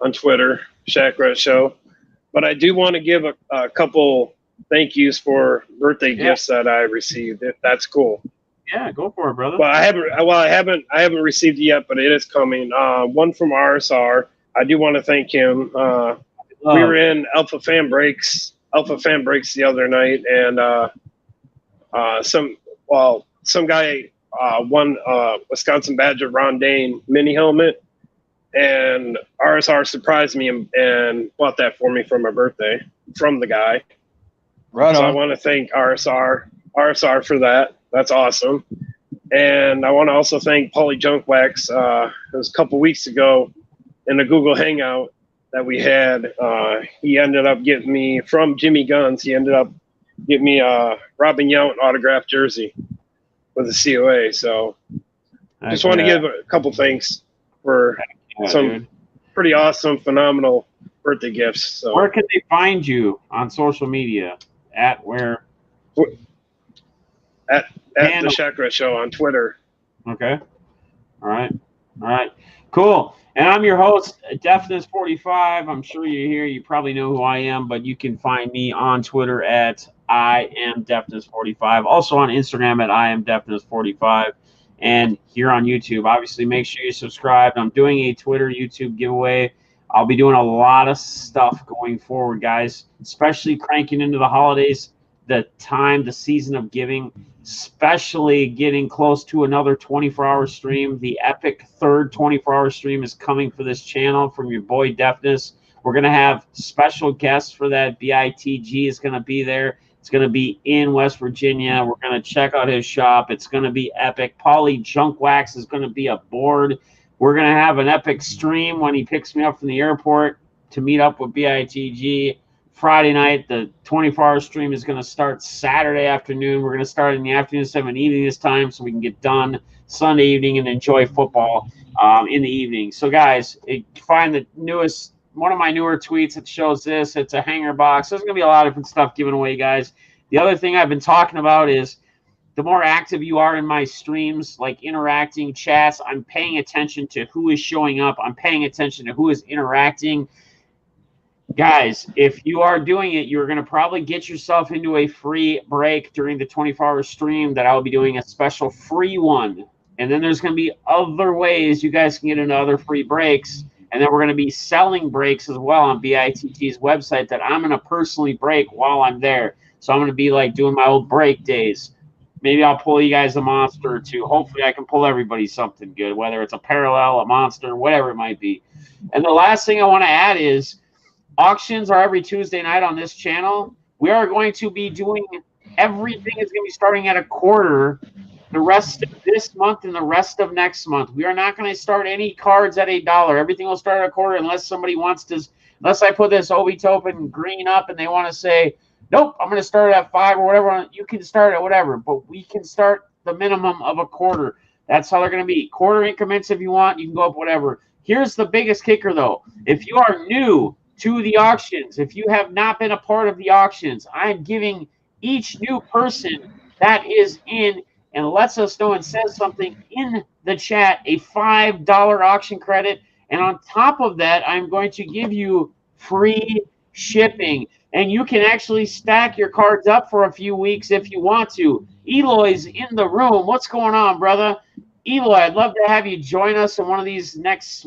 on Twitter, Shack Rat Show. But I do want to give a couple thank yous for birthday gifts that I received, if that's cool. Yeah, go for it, brother. Well, I haven't received it yet, but it is coming. One from RSR. I do want to thank him. We were in Alpha Fan Breaks the other night, and some guy won Wisconsin Badger Ron Dane mini helmet, and RSR surprised me and bought that for me for my birthday from the guy. Right on. So I want to thank RSR for that. That's awesome. And I want to also thank Paulie Junkwax. It was a couple weeks ago in a Google Hangout that we had. He ended up getting me from Jimmy Guns. He ended up getting me a Robin Yount autographed jersey with a COA. So just want to give a couple thanks for some pretty awesome, phenomenal birthday gifts. So where can they find you on social media? At where? At the Shack Rat Show on Twitter. Okay. All right. Cool. And I'm your host, Deafness45. I'm sure you're here. You probably know who I am, but you can find me on Twitter at I am Deafness45. Also on Instagram at I am Deafness45. And here on YouTube, obviously make sure you subscribe. I'm doing a Twitter YouTube giveaway. I'll be doing a lot of stuff going forward, guys, especially cranking into the holidays, the season of giving, especially getting close to another 24-hour stream. The epic third 24-hour stream is coming for this channel from your boy Deafness. We're going to have special guests for that. BITG is going to be there. It's going to be in West Virginia. We're going to check out his shop. It's going to be epic. Paulie Junkwax is going to be aboard. We're going to have an epic stream when he picks me up from the airport to meet up with BITG. Friday night, the 24-hour stream is going to start Saturday afternoon. We're going to start in the afternoon instead of an evening this time so we can get done Sunday evening and enjoy football in the evening. So, guys, find the one of my newer tweets that shows this. It's a hanger box. There's going to be a lot of different stuff given away, guys. The other thing I've been talking about is the more active you are in my streams, like interacting chats, I'm paying attention to who is showing up. I'm paying attention to who is interacting. Guys, if you are doing it, you're going to probably get yourself into a free break during the 24-hour stream that I'll be doing a special free one. And then there's going to be other ways you guys can get into other free breaks And then we're going to be selling breaks as well on BITG's website that I'm going to personally break while I'm there. So I'm going to be like doing my old break days. Maybe I'll pull you guys a monster or two. Hopefully I can pull everybody something good, whether it's a parallel, a monster, whatever it might be. And the last thing I want to add is auctions are every Tuesday night on this channel. We are going to be doing everything is going to be starting at a quarter the rest of this month and the rest of next month. We are not going to start any cards at $1. Everything will start at a quarter unless somebody wants to, unless I put this Obi-Token green up and they want to say, nope, I'm going to start at 5 or whatever. You can start at whatever, but we can start the minimum of a quarter. That's how they're going to be. Quarter increments if you want. You can go up whatever. Here's the biggest kicker, though. If you are new to the auctions, if you have not been a part of the auctions, I'm giving each new person that is in and lets us know and says something in the chat a $5 auction credit. And on top of that, I'm going to give you free shipping. And you can actually stack your cards up for a few weeks if you want to. Eloy's in the room. What's going on, brother? Eloy, I'd love to have you join us on one of these next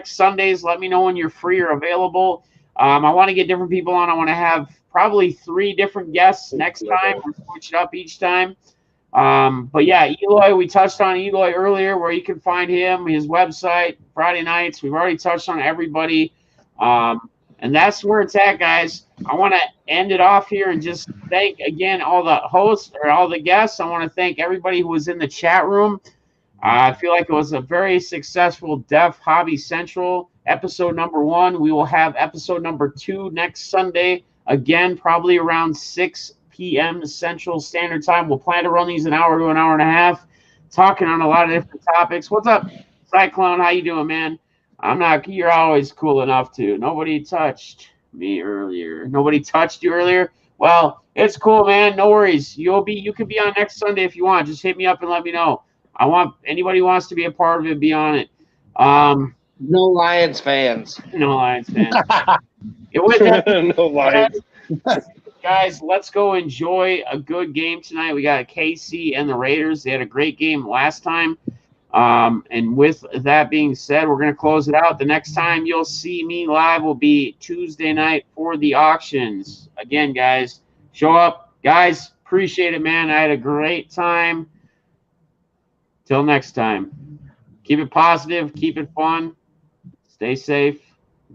Sundays. Let me know when you're free or available. I want to get different people on. I want to have probably 3 different guests next time. We'll switch it up each time. But yeah, Eloy, we touched on Eloy earlier, where you can find him, his website, Friday nights. We've already touched on everybody. And that's where it's at, guys. I want to end it off here and just thank, again, all the hosts or all the guests. I want to thank everybody who was in the chat room. I feel like it was a very successful Def Hobby Central episode number 1. We will have episode number 2 next Sunday, again, probably around 6 p.m. Central Standard Time. We'll plan to run these an hour to an hour and a half, talking on a lot of different topics. What's up, Cyclone? How you doing, man? You're always cool enough to. Nobody touched me earlier. Nobody touched you earlier? Well, it's cool, man. No worries. You could be on next Sunday if you want. Just hit me up and let me know. I want anybody who wants to be a part of it, be on it. No Lions fans. No Lions fans. No Lions. Guys, let's go enjoy a good game tonight. We got KC and the Raiders. They had a great game last time. And with that being said, we're going to close it out. The next time you'll see me live will be Tuesday night for the auctions. Again, guys, show up. Guys, appreciate it, man. I had a great time. Till next time. Keep it positive. Keep it fun. Stay safe.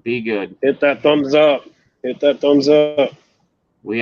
Be good. Hit that thumbs up. Hit that thumbs up.